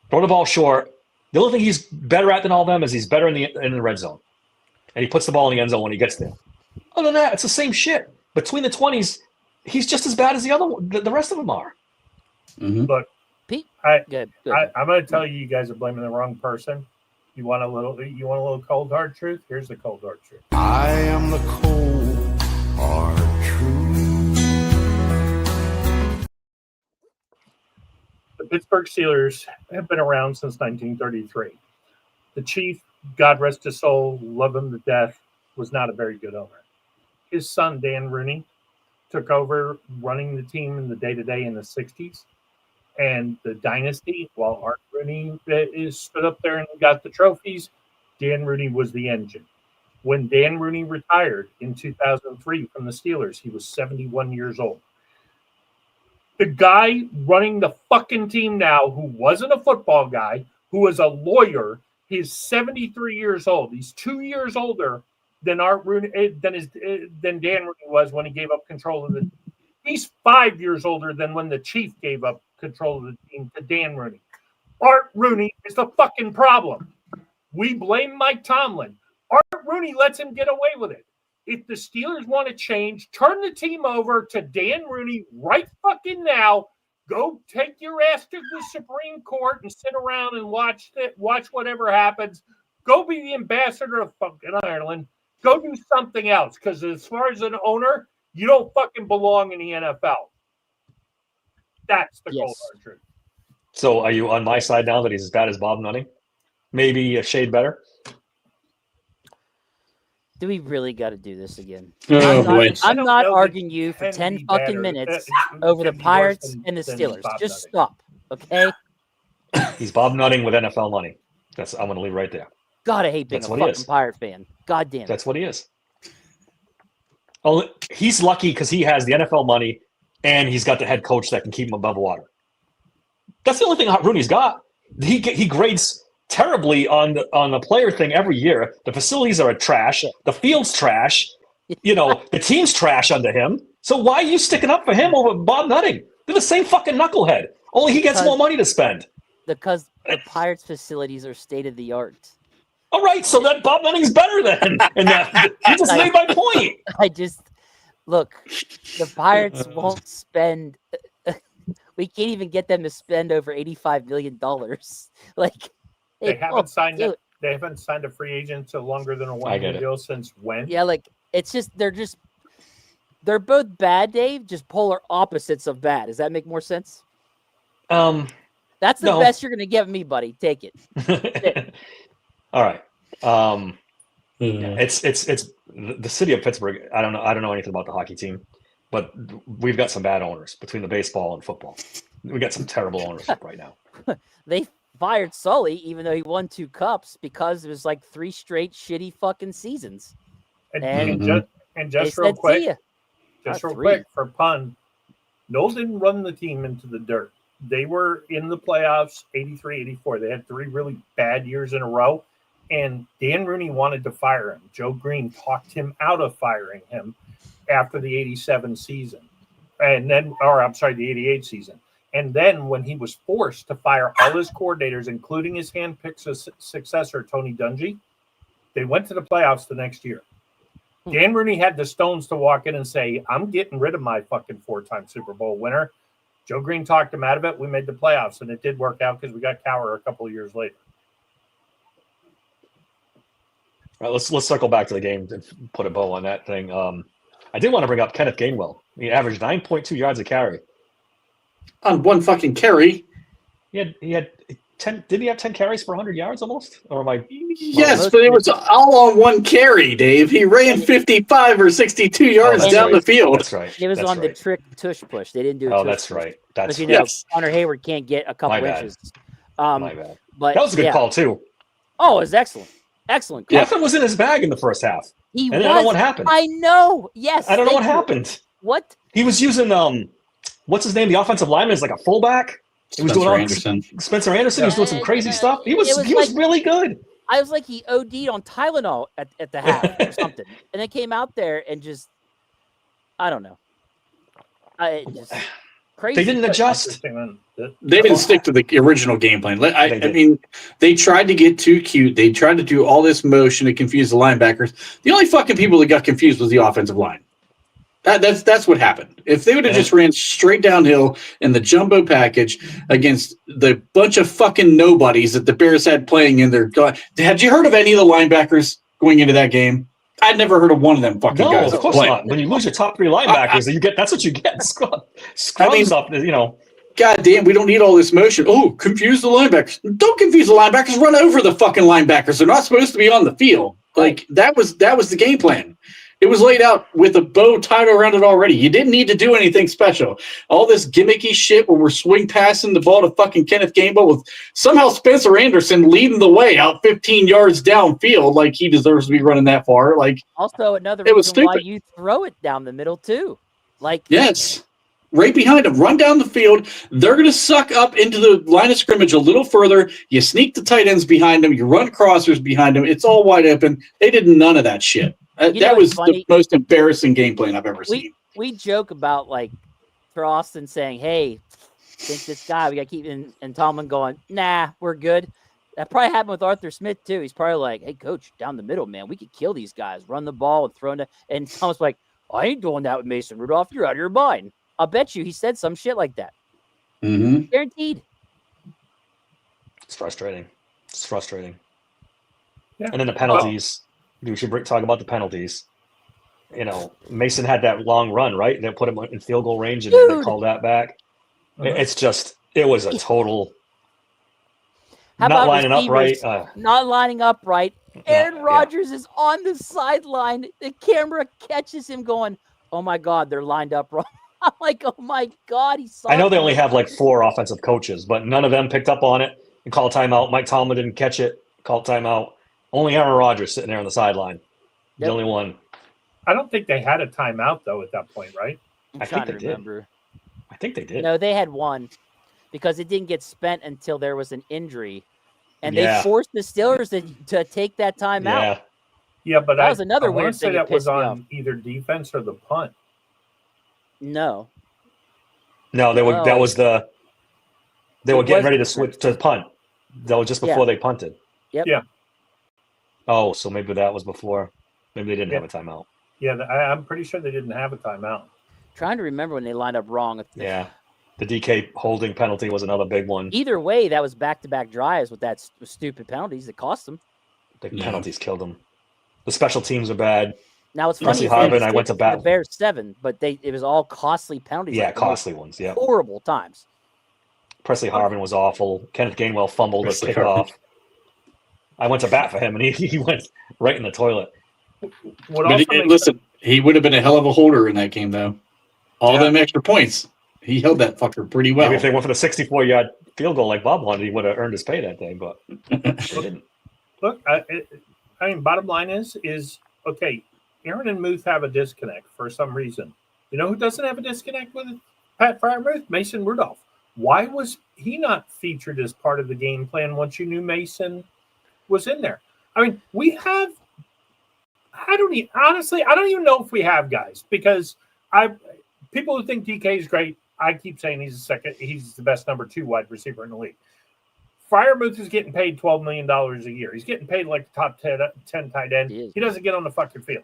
Throw the ball short. The only thing he's better at than all of them is he's better in the red zone. And he puts the ball in the end zone when he gets there. Other than that, it's the same shit. Between the 20s, he's just as bad as the rest of them are. Mm-hmm. Look, Pete, I'm going to tell you, you guys are blaming the wrong person. You want a little cold hard truth? Here's the cold hard truth. I am the cold hard truth. The Pittsburgh Steelers have been around since 1933. The chief, God rest his soul, love him to death, was not a very good owner. His son, Dan Rooney, took over running the team in the day-to-day in the 60s. And the dynasty, while Art Rooney stood up there and got the trophies, Dan Rooney was the engine. When Dan Rooney retired in 2003 from the Steelers, he was 71 years old. The guy running the fucking team now, who wasn't a football guy, who was a lawyer, he's 73 years old. He's 2 years older than Art Rooney, than Dan Rooney was when he gave up control of the team. He's 5 years older than when the chief gave up control of the team to Dan Rooney. Art Rooney is the fucking problem. We blame Mike Tomlin. Art Rooney lets him get away with it. If the Steelers want to change, turn the team over to Dan Rooney right fucking now. Go take your ass to the Supreme Court and sit around and watch whatever happens. Go be the ambassador of fucking Ireland. Go do something else, because as far as an owner, you don't fucking belong in the NFL. That's the cold hard truth. So are you on my side now that he's as bad as Bob Nutting? Maybe a shade better? Do we really got to do this again? Oh, boy. I'm not know arguing that you for can 10 be fucking better. minutes It over the can be worse Pirates than- and the than Steelers. Bob Just Nutting. stop, okay? He's Bob Nutting with NFL money. I'm going to leave right there. God, I hate being That's a what he fucking is. Pirate fan. God damn it. That's what he is. Oh, he's lucky because he has the NFL money and he's got the head coach that can keep him above water. That's the only thing Rooney's got. He grades terribly on the player thing every year. The facilities are trash. The field's trash. The team's trash under him. So why are you sticking up for him over Bob Nutting? They're the same fucking knucklehead. Only he gets more money to spend. Because the Pirates facilities are state of the art. All right, so that Bob Nutting's better then. And you just made my point. Look, the Pirates won't spend. We can't even get them to spend over $85 million. Like They haven't signed it. They haven't signed a free agent to longer than a 1 year deal since when? Yeah, like it's just they're both bad, Dave. Just polar opposites of bad. Does that make more sense? That's the best you're gonna give me, buddy. Take it. All right. It's the city of Pittsburgh. I don't know anything about the hockey team, but we've got some bad owners between the baseball and football. We got some terrible ownership right now. They fired Sully, even though he won 2 cups, because it was like 3 straight shitty fucking seasons. And just real quick, for pun, Noel didn't run the team into the dirt. They were in the playoffs 83, 84. They had 3 really bad years in a row. And Dan Rooney wanted to fire him. Joe Green talked him out of firing him after the 87 season. The 88 season. And then when he was forced to fire all his coordinators, including his hand-picked successor, Tony Dungy, they went to the playoffs the next year. Dan Rooney had the stones to walk in and say, I'm getting rid of my fucking 4-time Super Bowl winner. Joe Green talked him out of it. We made the playoffs, and it did work out because we got Cowher a couple of years later. All right, let's circle back to the game and put a bow on that thing. I did want to bring up Kenneth Gainwell. He averaged 9.2 yards a carry. On one fucking carry. He had 10. Did he have 10 carries for 100 yards almost? Or am I? Yes, but it was all on one carry, Dave. He ran 55 or 62 yards down the field. That's right. It was on the trick tush push. They didn't do. That's right. That's Connor Hayward can't get a couple inches. My bad. But that was a good call too. Oh, it was excellent. Excellent. Yeah. Coughlin was in his bag in the first half. He And was. I don't know what happened. I know. Yes. I don't know what thank you. happened. What? He was using what's his name? The offensive lineman is like a fullback. He was Spencer doing Anderson. Spencer Anderson. He was doing some crazy stuff. He was like- really good. I was like, he OD'd on Tylenol at the half or something. And then came out there and just, I don't know. Just crazy. They didn't adjust. They didn't stick to the original game plan. I They did. mean, they tried to get too cute. They tried to do all this motion to confuse the linebackers. The only fucking people that got confused was the offensive line. That's what happened. If they would have just ran straight downhill in the jumbo package against the bunch of fucking nobodies that the Bears had playing in their – had you heard of any of the linebackers going into that game? I'd never heard of one of them fucking No, guys. of course play. not. When you lose your top 3 linebackers, that's what you get. Scrubs up, God damn, we don't need all this motion. Oh, confuse the linebackers. Don't confuse the linebackers. Run over the fucking linebackers. They're not supposed to be on the field. Like, that was the game plan. It was laid out with a bow tied around it already. You didn't need to do anything special. All this gimmicky shit where we're swing passing the ball to fucking Kenneth Gainwell with somehow Spencer Anderson leading the way out 15 yards downfield like he deserves to be running that far. Like, Also, another it was reason why stupid. you throw it down the middle, too. Like, Yes. Right behind them. Run down the field. They're going to suck up into the line of scrimmage a little further. You sneak the tight ends behind them. You run crossers behind them. It's all wide open. They did none of that shit. That was the most embarrassing game plan I've ever seen. We joke about, like, for Austin saying, hey, think this guy, we got to keep in, and Tomlin going, nah, we're good. That probably happened with Arthur Smith, too. He's probably like, hey, coach, down the middle, man, we could kill these guys. Run the ball and throw it. And Tomlin's like, I ain't doing that with Mason Rudolph. You're out of your mind. I'll bet you he said some shit like that. Mm-hmm. Guaranteed. It's frustrating. Yeah. And then the penalties. We should talk about the penalties. Mason had that long run, right? They put him in field goal range and they called that back. It's just, it was a total How not about lining up right. receivers not lining up right. Aaron Rodgers is on the sideline. The camera catches him going, oh my God, they're lined up wrong. I'm like, oh my God, he saw I know they it. only have like 4 offensive coaches, but none of them picked up on it and called timeout. Mike Tomlin didn't catch it, called timeout. Only Aaron Rodgers sitting there on the sideline. The only one. I don't think they had a timeout, though, at that point, right? I'm I trying think to they did. remember. I think they did. No, they had one because it didn't get spent until there was an injury. And they Yeah. forced the Steelers to take that time out. Yeah, but That was another I wanna weird say thing that that was pissed me on either defense or the punt. No. No, they were. No. That was the. They were It getting was ready to different. switch to punt. That was just before they punted. Yep. Yeah. Oh, so maybe that was before. Maybe they didn't have a timeout. Yeah, I'm pretty sure they didn't have a timeout. Trying to remember when they lined up wrong. Yeah, the DK holding penalty was another big one. Either way, that was back-to-back drives with that stupid penalties that cost them. The penalties killed them. The special teams are bad. Now it's Presley funny. Harvin, I went to bat. The Bears 7, but it was all costly penalties. Yeah, like the most costly ones. Yeah. horrible times. Presley Harvin was awful. Kenneth Gainwell fumbled a Presley kickoff. I went to bat for him, and he went right in the toilet. What But also makes listen, he would have been a hell of a holder in that game, though. All them extra points. He held that fucker pretty well. Maybe if they went for the 64-yard field goal like Bob wanted, he would have earned his pay that day, but they didn't. Look, I mean, bottom line is okay. Aaron and Muth have a disconnect for some reason. You know who doesn't have a disconnect with Pat Fryermuth? Mason Rudolph. Why was he not featured as part of the game plan once you knew Mason was in there? I mean, we have. I don't even know if we have guys because people who think DK is great. I keep saying he's the best number 2 wide receiver in the league. Fryermuth is getting paid $12 million a year. He's getting paid like the top 10 tight end. He doesn't get on the fucking field.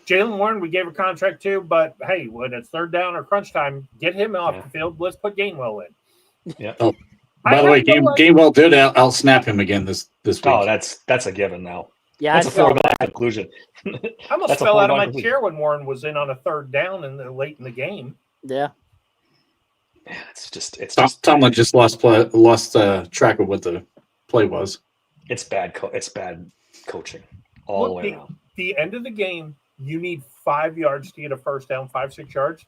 Jalen Warren, we gave a contract to, but hey, when it's third down or crunch time, get him off the field. Let's put Gainwell in. Yeah. Oh, by the way, Gainwell did out-snap him again this week. Oh, that's a given now. Yeah, that's a foregone conclusion. I almost fell out of my chair when Warren was in on a third down late in the game. Yeah. It's just Tomlin just lost track of what the play was. It's bad. It's bad coaching all the way around. The end of the game, you need 5 yards to get a first down, 5-6 yards.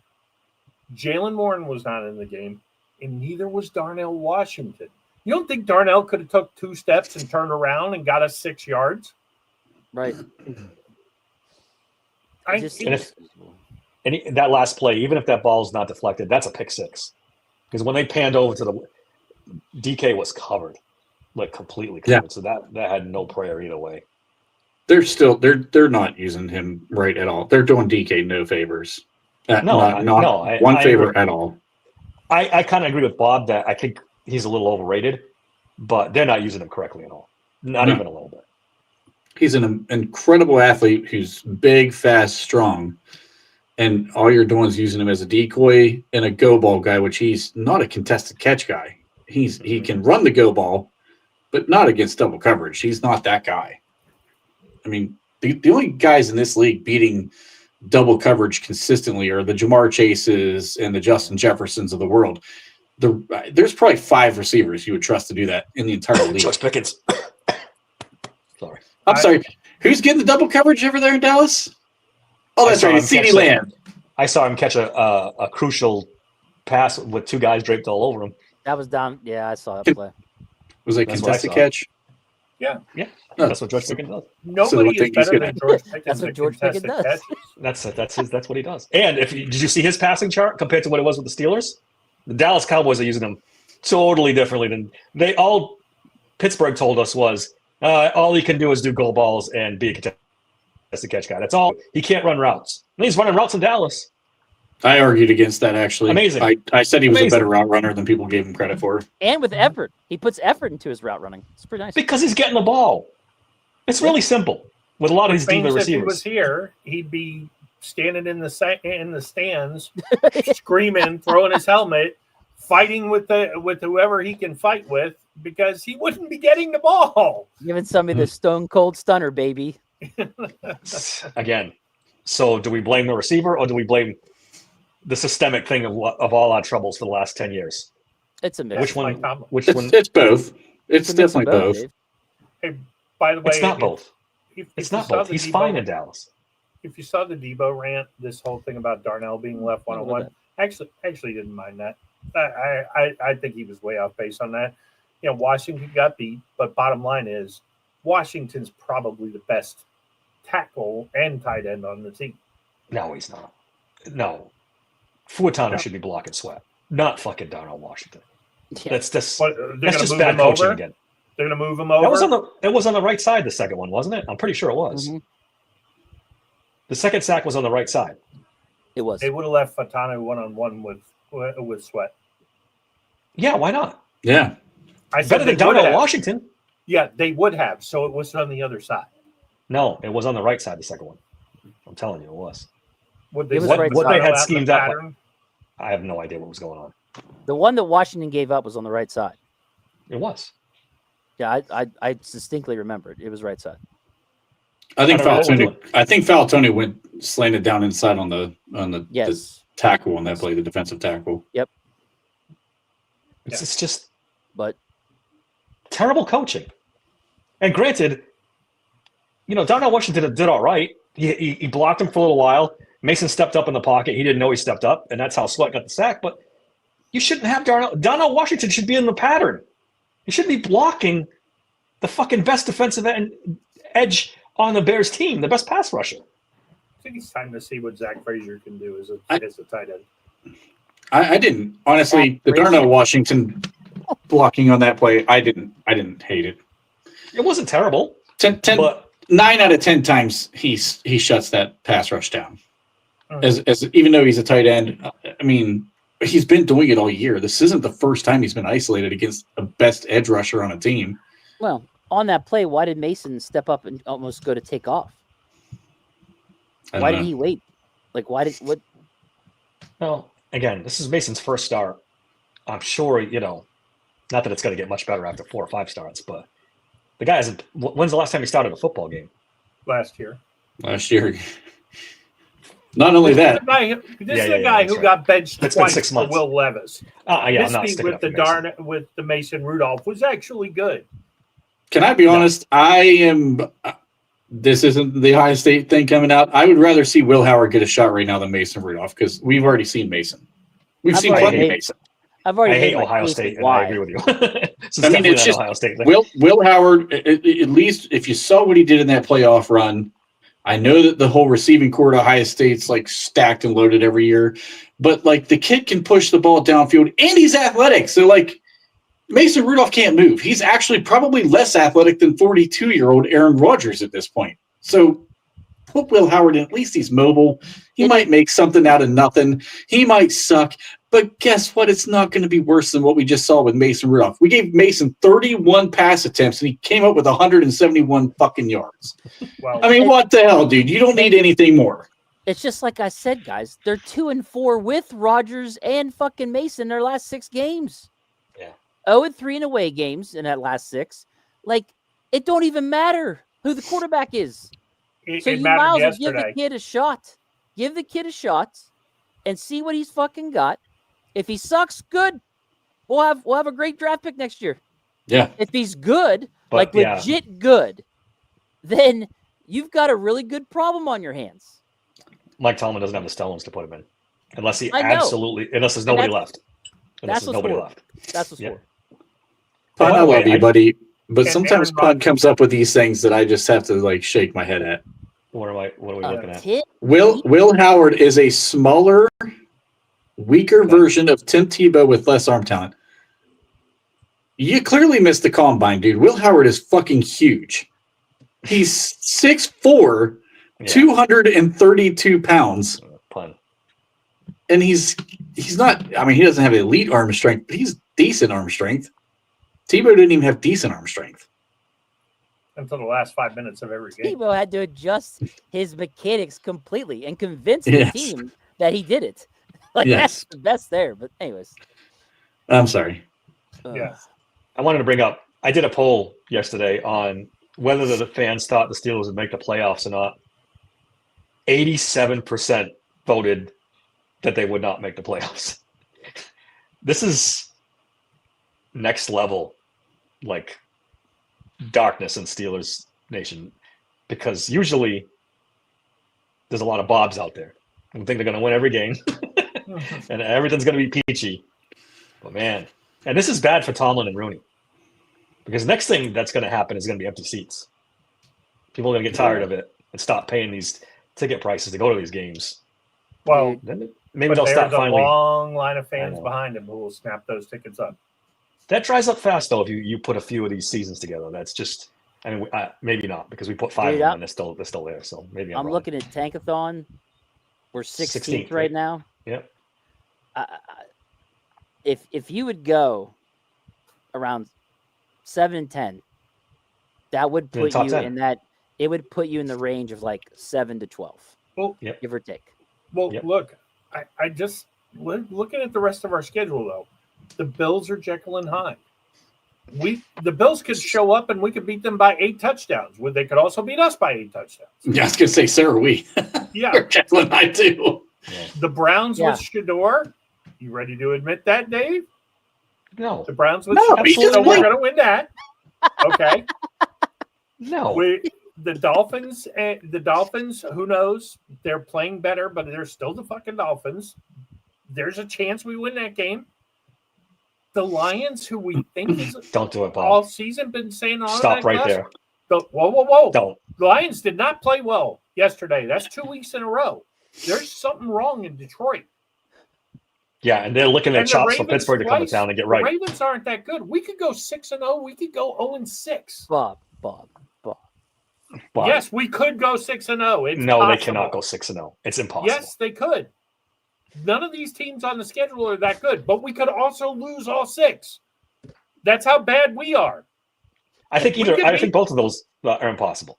Jalen Warren was not in the game, and neither was Darnell Washington. You don't think Darnell could have took 2 steps and turned around and got us 6 yards? Right. That last play, even if that ball's not deflected, that's a pick six. Because when they panned over to the DK was covered, like completely covered. Yeah. So that had no prayer either way. They're not using him right at all. They're doing DK no favors. Not one favor at all. I kind of agree with Bob that I think he's a little overrated, but they're not using him correctly at all. Not even a little bit. He's an incredible athlete who's big, fast, strong. And all you're doing is using him as a decoy and a go ball guy, which he's not a contested catch guy. He can run the go ball, but not against double coverage. He's not that guy. I mean, the only guys in this league beating double coverage consistently are the Jamar Chases and the Justin Jeffersons of the world. There's probably 5 receivers you would trust to do that in the entire league. George Pickens. Sorry. I'm sorry. Who's getting the double coverage over there in Dallas? Oh, that's right. It's CeeDee Lamb. I saw him catch a crucial pass with 2 guys draped all over him. That was down. Yeah, I saw that play. Was it a contested catch? Yeah. That's what George Pickens does. Nobody is better than George Pickens. That's what George Pickens does. That's what he does. And did you see his passing chart compared to what it was with the Steelers? The Dallas Cowboys are using him totally differently than Pittsburgh told us was all he can do is do goal balls and be a contested catch guy. That's all. He can't run routes. And he's running routes in Dallas. I argued against that, actually. Amazing. I said he was a better route runner than people gave him credit for. And with effort. He puts effort into his route running. It's pretty nice. Because he's getting the ball. It's really simple with a lot of these diva receivers. If he was here, he'd be standing in the stands, screaming, throwing his helmet, fighting with whoever he can fight with, because he wouldn't be getting the ball. Giving somebody the stone cold stunner, baby. Again, so do we blame the receiver or do we blame the systemic thing of all our troubles for the last 10 years? It's a mix. Which one? It's both. It's definitely both. Hey, by the way, it's not both. It's not both. He's fine in Dallas. If you saw the Debo rant, this whole thing about Darnell being left 101, actually didn't mind that. I think he was way off base on that. Washington got beat, but bottom line is Washington's probably the best tackle and tight end on the team. No, he's not. No. Fuatano should be blocking Sweat, not fucking Darnell Washington. Yeah. That's just bad coaching again. They're going to move him over? It was on the right side, the second one, wasn't it? I'm pretty sure it was. Mm-hmm. The second sack was on the right side. It was. They would have left Fuatano one-on-one with Sweat. Yeah, why not? Yeah. Better than Darnell Washington. Yeah, they would have. So it was on the other side. No, it was on the right side, the second one. I'm telling you, it was. What they had schemed up. I have no idea what was going on. The one that Washington gave up was on the right side. It was. Yeah, I distinctly remember it. It was right side. I think Falatoni went slanted down inside on the the tackle on that play, the defensive tackle. Yep. It's just but terrible coaching. And granted, Darnell Washington did all right. He blocked him for a little while. Mason stepped up in the pocket. He didn't know he stepped up, and that's how Sweat got the sack. But you shouldn't have Darnell Washington should be in the pattern. He should be blocking the fucking best defensive edge on the Bears team, the best pass rusher. I think it's time to see what Zach Frazier can do as a tight end. I didn't. Honestly, the Darnell Washington blocking on that play, I didn't hate it. It wasn't terrible. 9 out of 10 times he shuts that pass rush down. As even though he's a tight end, I mean, he's been doing it all year. This isn't the first time he's been isolated against the best edge rusher on a team. Well, on that play, why did Mason step up and almost go to take off? Why did he wait? What? Well, again, this is Mason's first start. I'm sure, not that it's going to get much better after 4 or 5 starts, but the guy hasn't. When's the last time he started a football game? Last year. Not only that. This is a guy who got benched twice 6 for months. Will Levis. This with the Mason Rudolph was actually good. Can I be honest? This isn't the Ohio State thing coming out. I would rather see Will Howard get a shot right now than Mason Rudolph because we've already seen Mason. We've seen plenty of Mason. I've already I hate made my Ohio case State, and why. I agree with you. This is I mean, definitely it's not just Ohio State thing. Will Howard. At least if you saw what he did in that playoff run, I know that the whole receiving core at Ohio State's like stacked and loaded every year, but like the kid can push the ball downfield and he's athletic. So like Mason Rudolph can't move. He's actually probably less athletic than 42-year-old Aaron Rodgers at this point. So put Will Howard in. At least he's mobile. He might make something out of nothing. He might suck. But guess what? It's not going to be worse than what we just saw with Mason Rudolph. We gave Mason 31 pass attempts, and he came up with 171 fucking yards. Well, I mean, what the hell, dude? You don't need anything more. It's just like I said, guys. They're 2-4 with Rodgers and fucking Mason their last 6 games. Yeah. 0-3 in away games in that last 6. Like, it don't even matter who the quarterback is. So it you mattered might as well give yesterday. the kid a shot. Give the kid a shot and see what he's fucking got. If he sucks, good. We'll have a great draft pick next year. Yeah. If he's good, But, yeah. legit good, then you've got a really good problem on your hands. Mike Tomlin doesn't have the stones to put him in, unless he I know. unless there's nobody that's- left. Unless there's nobody left. That's what's Yeah. for. Pun, I love you, buddy. But And sometimes Aaron Pun Rodgers- comes up with these things that I just have to like shake my head at. What are we looking at? Will Howard is a smaller, weaker version of Tim Tebow with less arm talent. You clearly missed the combine, dude. Will Howard is fucking huge. He's 6'4", Yeah. 232 pounds, Pun. and he's not. I mean, he doesn't have elite arm strength, but he's decent arm strength. Tebow didn't even have decent arm strength. Until the last 5 minutes of every game. Tebow had to adjust his mechanics completely and convince Yes. the team that he did it. Like, Yes. that's the best there. But anyways. I'm sorry. Yeah. I wanted to bring up. I did a poll yesterday on whether the fans thought the Steelers would make the playoffs or not. 87% voted that they would not make the playoffs. This is next level, like darkness in Steelers Nation, because usually there's a lot of Bobs out there who think they're going to win every game and everything's going to be peachy. But man, and this is bad for Tomlin and Rooney, because next thing that's going to happen is going to be empty seats. People are going to get tired of it and stop paying these ticket prices to go to these games. Well, Then maybe but they'll stop there's a finally. long line of fans I know. behind him who will snap those tickets up. That dries up fast though if you put a few of these seasons together. That's just, I mean, maybe not, because we put 5 Dude, of them and they're still there. So maybe I'm wrong. looking at Tankathon. We're 16th 16th, right right? now. Yep. If you would go around 7 and 10, that would In the put top you 10. in that. It would put you in the range of like 7 to 12, Well, give or take. well, Yep. look, I just looking at the rest of our schedule though. The Bills are Jekyll and Hyde. The Bills could show up and we could beat them by 8 touchdowns. They could also beat us by 8 touchdowns. Yeah, I was gonna say, so are we. Yeah. Jacqueline and I too. The Browns Yeah. with Shador. You ready to admit that, Dave? No, The Browns with No, Shador. he just So we're played. going to win that. Okay. no. The Dolphins, who knows? They're playing better, but they're still the fucking Dolphins. There's a chance we win that game. The Lions, who we think is Don't do it, all Bob. season been saying all Stop that right class. there. Whoa. Don't. The Lions did not play well yesterday. That's 2 weeks in a row. There's something wrong in Detroit. Yeah, and they're looking at And the chops for Ravens Pittsburgh to come to twice. town and get The right. Ravens aren't that good. We could go 6-0. We could go 0-6. Bob. But Yes, we could go 6-0. It's no, they possible. cannot go 6-0. It's impossible. Yes, they could. None of these teams on the schedule are that good, but we could also lose all 6. That's how bad we are. I think we could I beat- think both of those are impossible.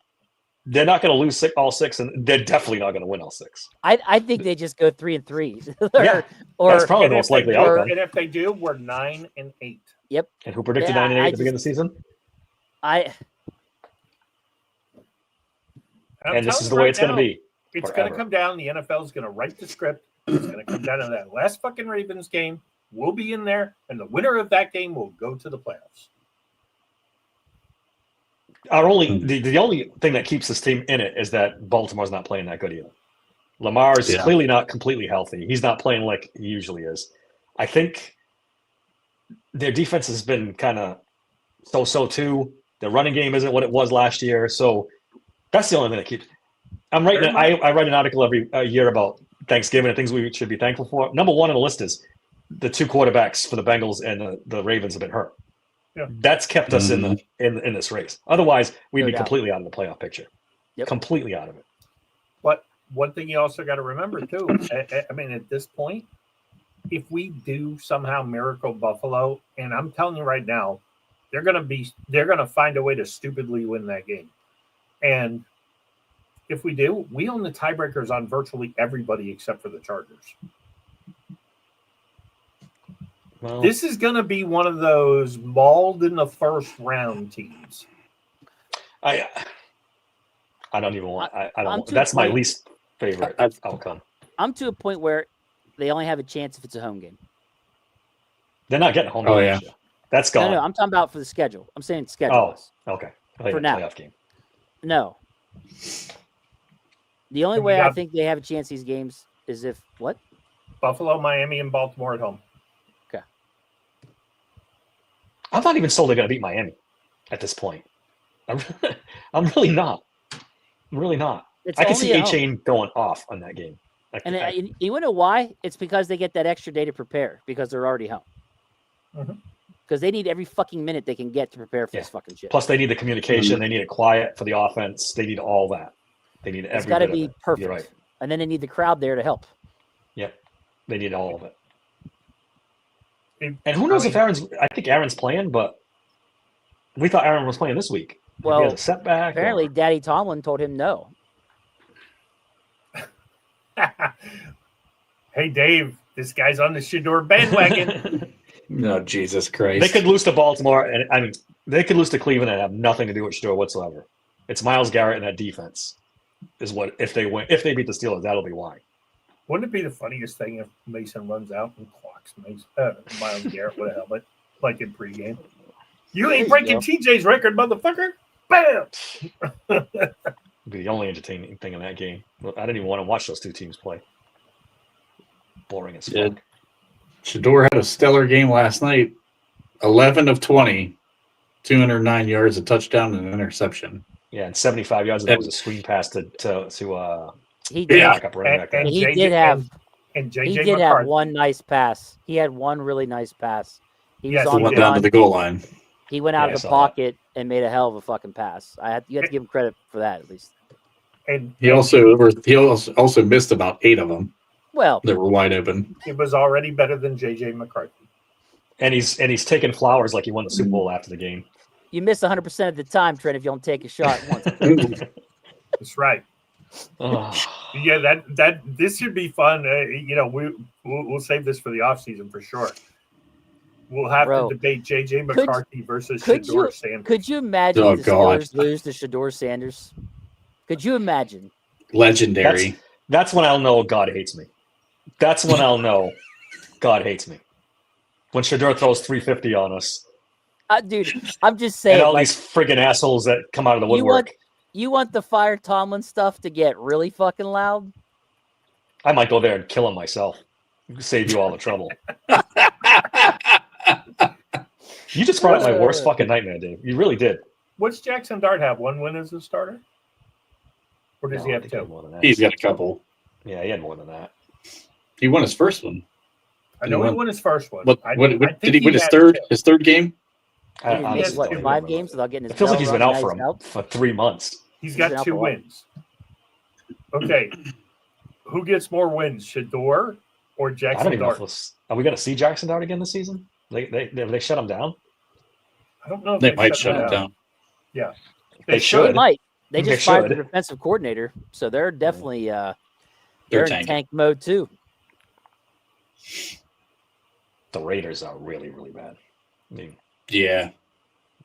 They're not going to lose all 6, and they're definitely not going to win all 6. I think they just go 3-3. Yeah, That's probably the and most if they likely do- outcome. And if they do, we're 9-8. And who predicted Yeah, 9 and 8 I at the beginning of the season? I'm And this telling is you the way right it's going now, to be. It's forever. going to come down. The NFL is going to write the script. It's going to come down to that last fucking Ravens game. We'll be in there, and the winner of that game will go to the playoffs. The only thing that keeps this team in it is that Baltimore's not playing that good either. Lamar is Yeah. clearly not completely healthy. He's not playing like he usually is. I think their defense has been kind of so too. The running game isn't what it was last year, so that's the only thing that keeps. I'm writing. I write an article every year about Thanksgiving and things we should be thankful for. Number one on the list is the two quarterbacks for the Bengals and the Ravens have been hurt. Yeah. That's kept us in this race. Otherwise, we'd No be doubt. completely out of the playoff picture. Yep. Completely out of it. But one thing you also got to remember too. I mean, at this point, if we do somehow miracle Buffalo, and I'm telling you right now, they're gonna find a way to stupidly win that game. And if we do, we own the tiebreakers on virtually everybody except for the Chargers. Well, This is going to be one of those mauled in the first round teams. I don't even want. I I'm don't. to That's a my point- least favorite outcome. I'm to a point where they only have a chance if it's a home game. They're not getting home. Oh, game yeah. this year. That's gone. No, I'm talking about for the schedule. I'm saying schedule. Oh, okay. For now. Playoff game. No. The only And way you I got- think they have a chance these games is if what? Buffalo, Miami, and Baltimore at home. I'm not even sold they're going to beat Miami at this point. I'm really not. I'm really not. It's I can only see at A home. Chain going off on that game. And you want to know why? It's because they get that extra day to prepare because they're already home. Mhm. Because they need every fucking minute they can get to prepare for Yeah. this fucking shit. Plus, they need the communication. They need it quiet for the offense. They need all that. They need It's every got to bit of be it. perfect. You're right. And then they need the crowd there to help. Yep. They need all of it. It- And who knows I if mean, Aaron's? I think Aaron's playing, but we thought Aaron was playing this week. Maybe Well, he has a setback. Apparently, or- Daddy Tomlin told him no. Hey, Dave, this guy's on the Shador bandwagon. No, Jesus Christ. They could lose to Baltimore, and I mean, they could lose to Cleveland and have nothing to do with Shador whatsoever. It's Myles Garrett and that defense is what if they win. If they beat the Steelers, that'll be why. Wouldn't it be the funniest thing if Mason runs out and clocks Myles Garrett with a helmet, like in pregame? You There ain't you breaking go. TJ's record, motherfucker! Bam! It'd be the only entertaining thing in that game. I didn't even want to watch those two teams play. Boring as Yeah. fuck. Shador had a stellar game last night. 11 of 20, 209 yards, a touchdown, and an interception. Yeah, and 75 yards. And that was a screen pass to He did. Yeah. backup running back there. And He JJ did have. and JJ He did McCarthy. have one nice pass. He had one really nice pass. He was Yes, on he the Went down to run. the goal line. He went out Yeah, I of the saw pocket and made a hell of a fucking pass. You have to give him credit for that at least. And He also missed about 8 of them Well, that were wide open. it was already better than JJ McCarthy. And he's taking flowers like he won the Super Bowl after the game. you miss 100% of the time, Trent, if you don't take a shot once. That's right. Oh, Yeah, that this should be fun. We'll save this for the off season for sure. We'll have Bro, to debate JJ could- McCarthy versus could Shador you- Sanders. Could you imagine Oh, the God. Steelers lose to Shador Sanders? Could you imagine? Legendary. that's when I'll know God hates me. That's when I'll know God hates me. When Shador throws 350 on us, Dude, I'm just saying. and all like, these friggin' assholes that come out of the you woodwork. you want the Fire Tomlin stuff to get really fucking loud? I might go there and kill him myself. Save you all the trouble. You just brought up my worst fucking nightmare, Dave. You really did. What's Jackson Dart have? One win as a starter? Or does No, he I have think he had two? more than that. He's got a couple. Yeah, he had more than that. He won his first one. I know he won his first one. What, I what, think did he win his had third? two. His third game? He didn't honestly miss, honestly what, don't even 5 remember. games without getting his It feels like bell he's been rung? out Now he's for 3 months. He's been got out two for a while. wins. Okay. Who gets more wins, Shador or I don't Jackson even know if Dart? we'll, are we going to see Jackson Dart again this season? They shut him down. I don't know if They might shut him him down. Yeah. They They should. might. They They just fired should. the defensive coordinator, so they're definitely They're they're in tanking. tank mode too. The Raiders are really, really bad. I mean, Yeah.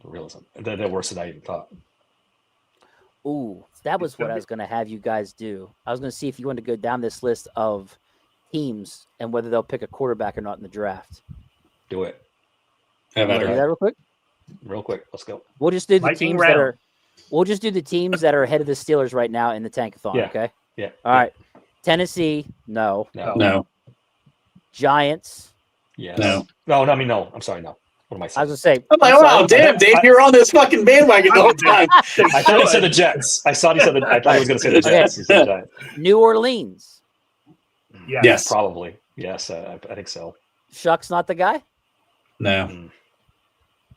realism. They're worse than I even thought. Ooh, that was what I was going to have you guys do. I was going to see if you wanted to go down this list of teams and whether they'll pick a quarterback or not in the draft. Do it Have You at wanna do her. that real quick? real quick. Let's go. We'll just do the Lightning teams round. that are. We'll just do the teams that are ahead of the Steelers right now in the tankathon. Yeah. Okay. Yeah. All right. Tennessee, no. No. No. Giants, Yes. No. No. I mean, no. I'm sorry. No. What am I I saying? was gonna say. I'm like, I'm wow, sorry. damn, Dave, you're on this fucking bandwagon the whole time. I thought he said the Jets. I thought he said. I thought he was going to say the Okay. Jets. He said the Giants. New Orleans. Yes. Yes. Probably. Yes. I think so. Shuck's not the guy. No.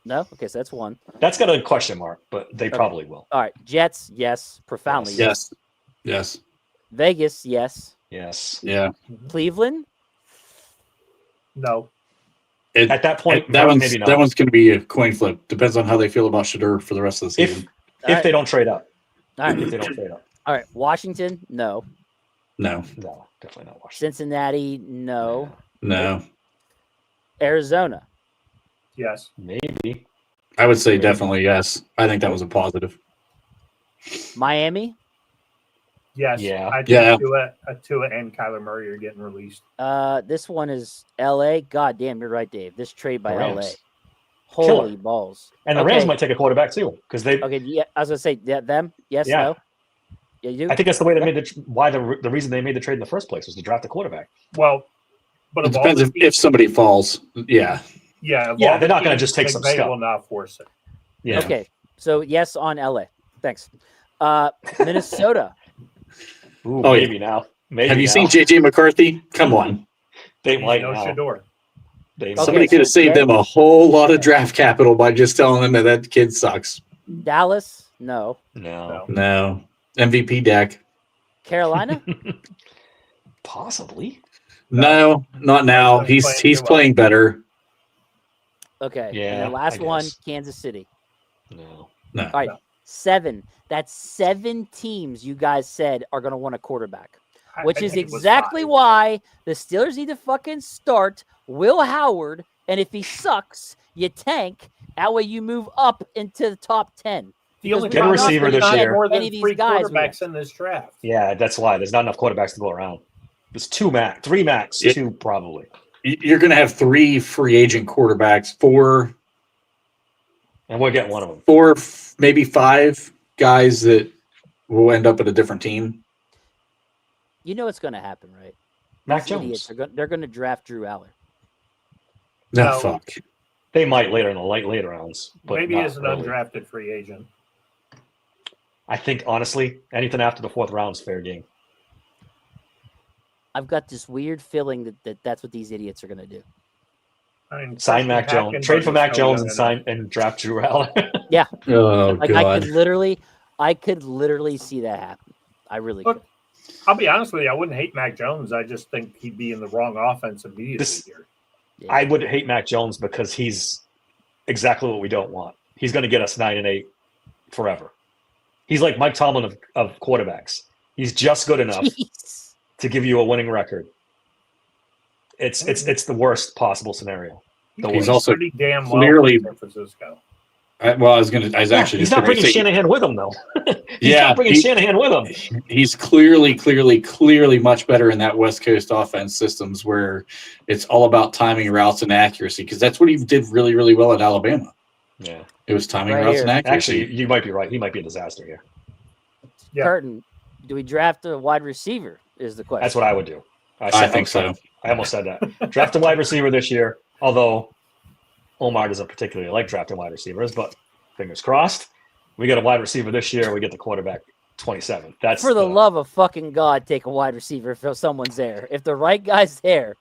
No. Okay, so that's one. That's got a question mark, but they probably will. All right. Jets. Yes. Profoundly. Yes. Yes. Vegas. Yes. Yes. Yeah. Cleveland. No. At that point, That maybe not. one's going to be a coin flip. Depends on how they feel about Shedeur for the rest of the season. If they don't trade up. All right. If they don't trade up. All right. Washington. No. No. No, definitely not Washington. Cincinnati. No. No. Arizona. Yes. Maybe. I would say definitely yes. I think that was a positive. Miami. Yes. Yeah. I think Yeah. Tua and Kyler Murray are getting released. This one is L.A. God damn, you're right, Dave. This trade by Rams. L.A. Holy balls. And the Rams might take a quarterback too, because they. Okay, yeah, I was gonna say them. Yes, Yeah. no. Yeah, you do. I think that's the way they made the reason they made the trade in the first place was to draft a quarterback. Well, but It of all depends the if somebody falls. Yeah. yeah, of Yeah, all they're the not gonna teams, just take McVay some scum. will not force it. Yeah. Okay, so yes on L.A. Thanks. Minnesota. Ooh, Oh, yeah. maybe now. Maybe Have you now. seen JJ McCarthy? Come on. They He's might no now. Shedeur. They Okay, Somebody so could have saved Jay- them a whole lot of draft capital by just telling them that kid sucks. Dallas. No. No. No. MVP deck. Carolina. Possibly. No, not now. He's He's playing playing better. Okay. And Yeah, then last I one, guess. Kansas City. No. No. All right, No. 7. That's 7 teams you guys said are going to want a quarterback, which I is think it was exactly 5. why the Steelers need to fucking start Will Howard. And if he sucks, you tank. That way you move up into the top 10. The only Because Get a we're not problem is receiver gonna this there's not year. more any than of these 3 guys quarterbacks in this draft. Yeah, that's why. There's not enough quarterbacks to go around. There's 2 max, 3 max, Yeah. 2 probably. You're going to have 3 free agent quarterbacks, 4, And we're getting one of them. 4, maybe 5 guys that will end up at a different team. You know what's going to happen, right? Mac These idiots Jones. they're going to draft Drew Aller. No, No. fuck. They might later in the later rounds. But Maybe not as an early. undrafted free agent. I think, honestly, anything after the 4th round is fair game. I've got this weird feeling that's what these idiots are going to do. I mean, Sign Mac Christian Jones. Hackenberg Trade for is Mac so Jones young and enough. sign and draft Drew Aller. Oh, Like I God. could literally see that happen. I really Look, could. I'll be honest with you. I wouldn't hate Mac Jones. I just think he'd be in the wrong offense immediately This- here. Yeah. I would hate Mac Jones because he's exactly what we don't want. He's going to get us 9-8 forever. He's like Mike Tomlin of quarterbacks. He's just good enough Jeez. to give you a winning record. It's the worst possible scenario. The He's worst. also pretty damn well clearly- for San Francisco. I was actually he's just not gonna bringing say- Shanahan with him though. He's Yeah, not bringing Shanahan with him. He's clearly much better in that West Coast offense systems where it's all about timing routes and accuracy, because that's what he did really, really well at Alabama. Yeah, It was timing Right routes here. and accuracy. actually, you might be right. He might be a disaster here. Yeah. Curtin, do we draft a wide receiver? Is the question. That's what I would do. I think so. I almost said that. Draft a wide receiver this year, although Omar doesn't particularly like drafting wide receivers, but fingers crossed. We get a wide receiver this year, we get the quarterback 27. That's For the love of fucking God, take a wide receiver if someone's there. If the right guy's there, And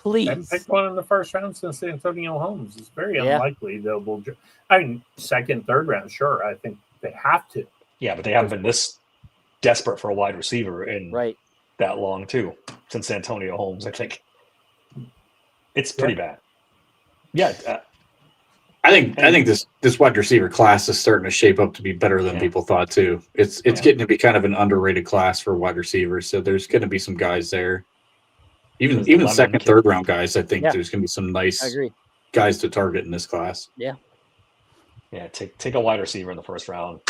please. picked one in the first round since Antonio Holmes. It's very Yeah. unlikely they'll. I mean, second, third round, sure. I think they have to. Yeah, but they haven't been this desperate for a wide receiver in Right. that long too, since Antonio Holmes. I think it's pretty bad. Yeah, I think this wide receiver class is starting to shape up to be better than Yeah. people thought too. It's getting to be kind of an underrated class for wide receivers. So there's going to be some guys there, There's the even Lemon second, kid. third round guys. I think Yeah. there's going to be some I nice agree. guys to target in this class. yeah. Take a wide receiver in the first round.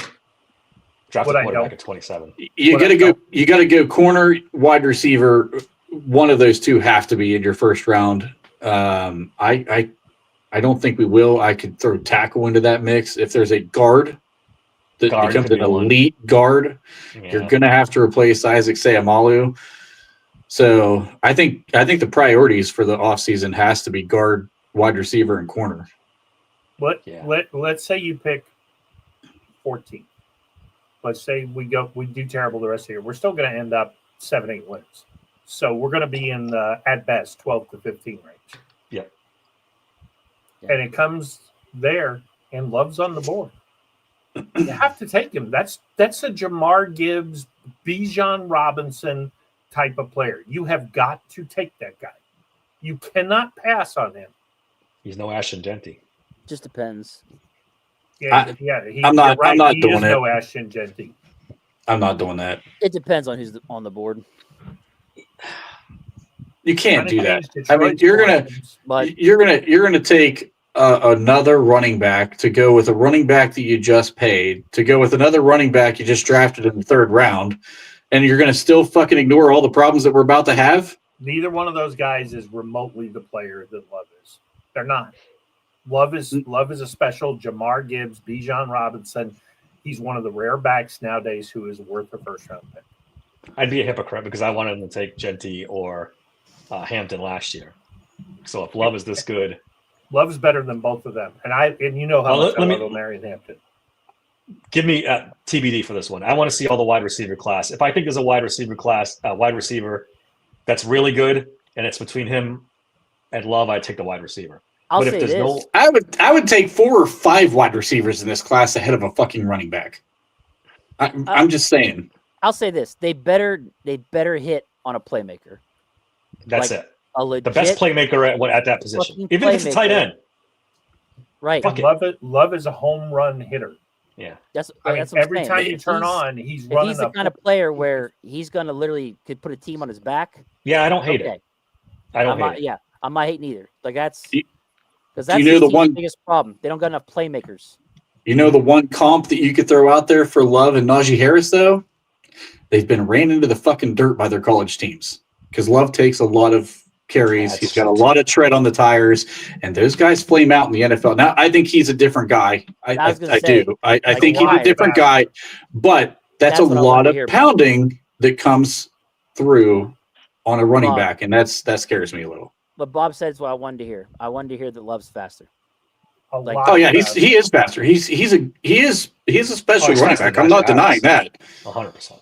Draft What a I quarterback know. at 27. You What got to I go. know. You got to go corner, wide receiver. One of those two have to be in your first round. I don't think we will. I could throw tackle into that mix. If there's a guard that Guard becomes could an be one. elite guard, you're Yeah. going to have to replace Isaac Seumalo. So I think the priorities for the offseason has to be guard, wide receiver, and corner. Let's say you pick 14. Let's say we do terrible the rest of the year. We're still going to end up 7-8 wins. So we're going to be in the, at best, 12 to 15 range. Yep. And it comes there, and Love's on the board. You have to take him. That's a Jamar Gibbs, Bijan Robinson type of player. You have got to take that guy. You cannot pass on him. He's no Ashton Genty. Just depends. I'm not doing it. No Ashton Genty. I'm not doing that. It depends on who's on the board. You can't do that. I mean, you're gonna take another running back to go with a running back that you just paid, to go with another running back you just drafted in the 3rd round, and you're gonna still fucking ignore all the problems that we're about to have. Neither one of those guys is remotely the player that Love is. They're not. Love is a special. Jamar Gibbs, Bijan Robinson. He's one of the rare backs nowadays who is worth a 1st-round pick. I'd be a hypocrite because I wanted him to take Genty or Hampton last year. So if Love is this good, Love's better than both of them, and you know how much I love Marion Hampton. Give me TBD for this one. I want to see all the wide receiver class. If I think there's a wide receiver that's really good, and it's between him and Love, I'd take the wide receiver. I'll say this. I would take 4 or 5 wide receivers in this class ahead of a fucking running back. I'm just saying. I'll say this: they better hit on a playmaker. That's like it. A legit, the best playmaker at that position, even if it's a tight end. Right. Love is a home run hitter. Yeah. That's what every I'm saying. time you turn on, he's running. He's the kind of player where he's going to literally could put a team on his back. Yeah, I don't hate it. I'm not hating either. Like that's because that's the biggest problem. They don't got enough playmakers. You know the one comp that you could throw out there for Love and Najee Harris though? They've been ran into the fucking dirt by their college teams because Love takes a lot of carries. He's got a lot of tread on the tires, and those guys flame out in the NFL. Now, I think he's a different guy. I do. I think he's a different guy, but that's a lot of pounding that comes through on a running back, and that scares me a little. But Bob said it's what I wanted to hear. I wanted to hear that Love's faster. He is faster. He is a special running back. I'm not denying that. 100%.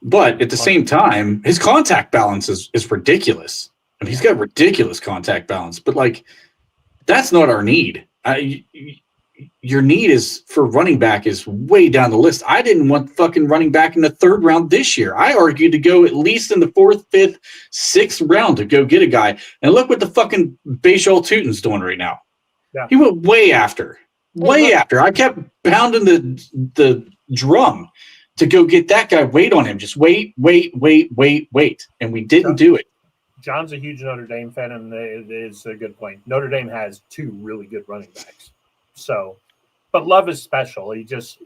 But at the same time, his contact balance is ridiculous. I mean, he's got ridiculous contact balance. But like, that's not our need. Your need is for running back is way down the list. I didn't want fucking running back in the 3rd round this year. I argued to go at least in the 4th, 5th, 6th round to go get a guy. And look what the fucking Bashal Tutin's doing right now. Yeah. He went way after. I kept pounding the drum to go get that guy. Wait on him. Just wait. And we didn't do it. John's a huge Notre Dame fan, and it is a good point. Notre Dame has 2 really good running backs. So, but Love is special. He just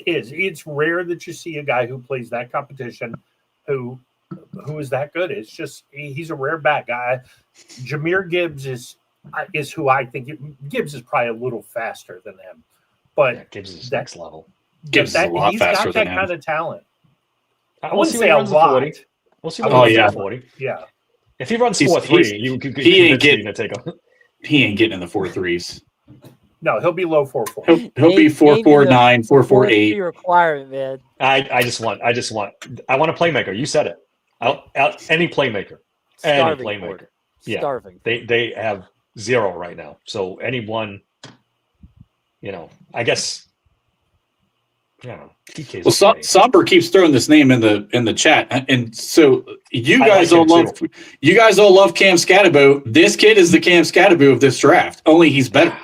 is. It's rare that you see a guy who plays that competition who is that good. It's just he's a rare back guy. Jahmyr Gibbs is who I think Gibbs is probably a little faster than him, but Gibbs is next level. Gibbs is a lot faster than him. He's got that kind of talent. I wouldn't say a lot. We'll see what he runs 40. Yeah. If he runs 4.3, he ain't getting to take him. He ain't getting in the 4.3s. No, he'll be low 4.4. He'll be 4.49, 4.48. Requirement, man. I want a playmaker. You said it. Any playmaker. Starving any playmaker. Board. Yeah. Starving. They have 0 right now. So anyone, I guess. DK's well, Somber keeps throwing this name in the chat, and so you guys all love Cam Scatterbo. This kid is the Cam Scatterbo of this draft. Only he's better.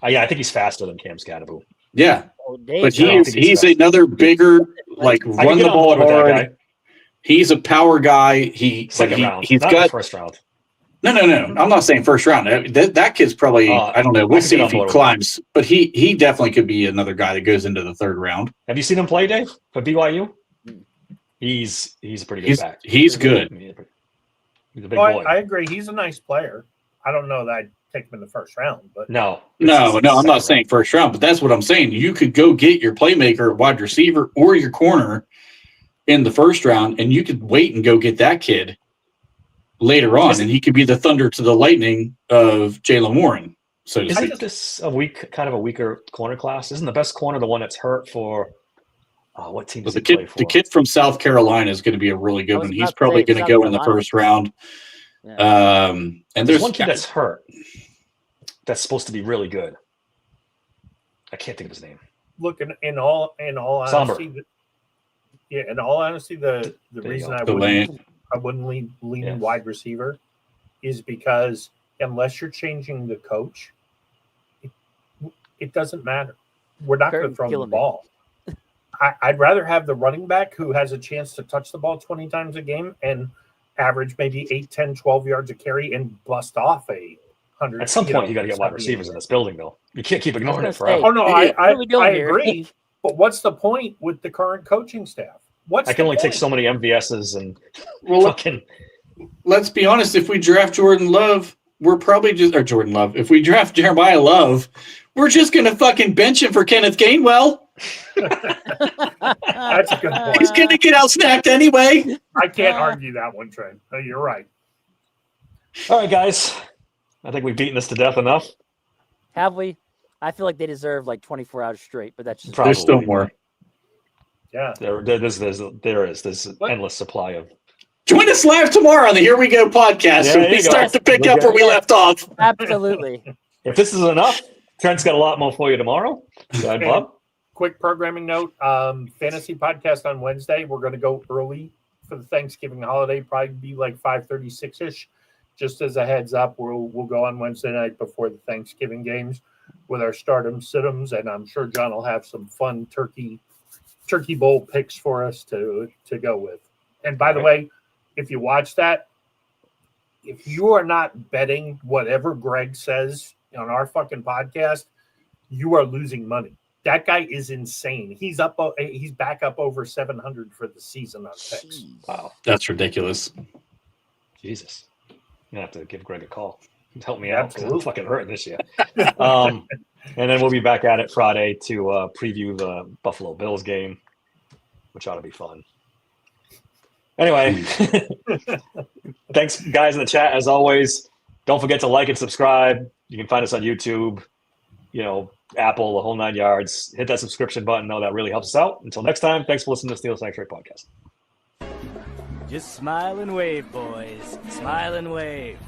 Yeah, I think he's faster than Cam Scatterbo. Yeah, but he's another bigger run the ball hard. He's a power guy. He's got first round. No. I'm not saying first round. That kid's probably I don't know. We'll see if he climbs, but he definitely could be another guy that goes into the 3rd round. Have you seen him play, Dave, for BYU? He's a pretty good back. He's good. He's a big boy. I agree. He's a nice player. I don't know that I'd take him in the 1st round, but no. I'm not saying first round, but that's what I'm saying. You could go get your playmaker, wide receiver, or your corner in the 1st round, and you could wait and go get that kid later on, and he could be the thunder to the lightning of Jalen Warren. So to speak. Isn't this a weaker corner class? Isn't the best corner the one that's hurt for? What team does he play for? The kid from South Carolina is going to be a really good one. He's probably going to go in the first round. Yeah. And there's one kid that's hurt. That's supposed to be really good. I can't think of his name. Look, in all honesty, the reason I wouldn't lean wide receiver is because unless you're changing the coach, it doesn't matter. We're not going to throw the ball. I'd rather have the running back who has a chance to touch the ball 20 times a game and average maybe 8, 10, 12 yards a carry and bust off a 100. At some point, you got to get wide receivers in this building, though. You can't keep ignoring it forever. Oh, no, I agree. But what's the point with the current coaching staff? I can only take so many MVSs and Let's be honest. If we draft Jordan Love, we're probably Jordan Love. If we draft Jeremiah Love, we're just going to fucking bench him for Kenneth Gainwell. That's a good point. He's going to get outsnapped anyway. I can't argue that one, Trey. No, you're right. All right, guys. I think we've beaten this to death enough. Have we? I feel like they deserve like 24 hours straight, but that's just there's still more. Yeah, there's an endless supply of. Join us live tomorrow on the Here We Go podcast. So we start to pick up where we left off. Absolutely. If this is enough, Trent's got a lot more for you tomorrow. Go ahead, Bob. Quick programming note: fantasy podcast on Wednesday. We're going to go early for the Thanksgiving holiday. Probably be like 5:36ish. Just as a heads up, we'll go on Wednesday night before the Thanksgiving games with our stardom situms, and I'm sure John will have some fun turkey bowl picks for us to go with. And by the way, if you watch that, if you are not betting whatever Greg says on our fucking podcast, you are losing money. That guy is insane. He's back up over 700 for the season on picks. Wow, that's ridiculous. Jesus, I'm gonna have to give Greg a call. Help me out because I'm fucking hurting this year. And then we'll be back at it Friday to preview the Buffalo Bills game, which ought to be fun. Anyway, thanks, guys, in the chat, as always. Don't forget to like and subscribe. You can find us on YouTube, Apple, the whole 9 yards. Hit that subscription button. That really helps us out. Until next time, thanks for listening to Steel Sanctuary Podcast. Just smile and wave, boys. Smile and wave.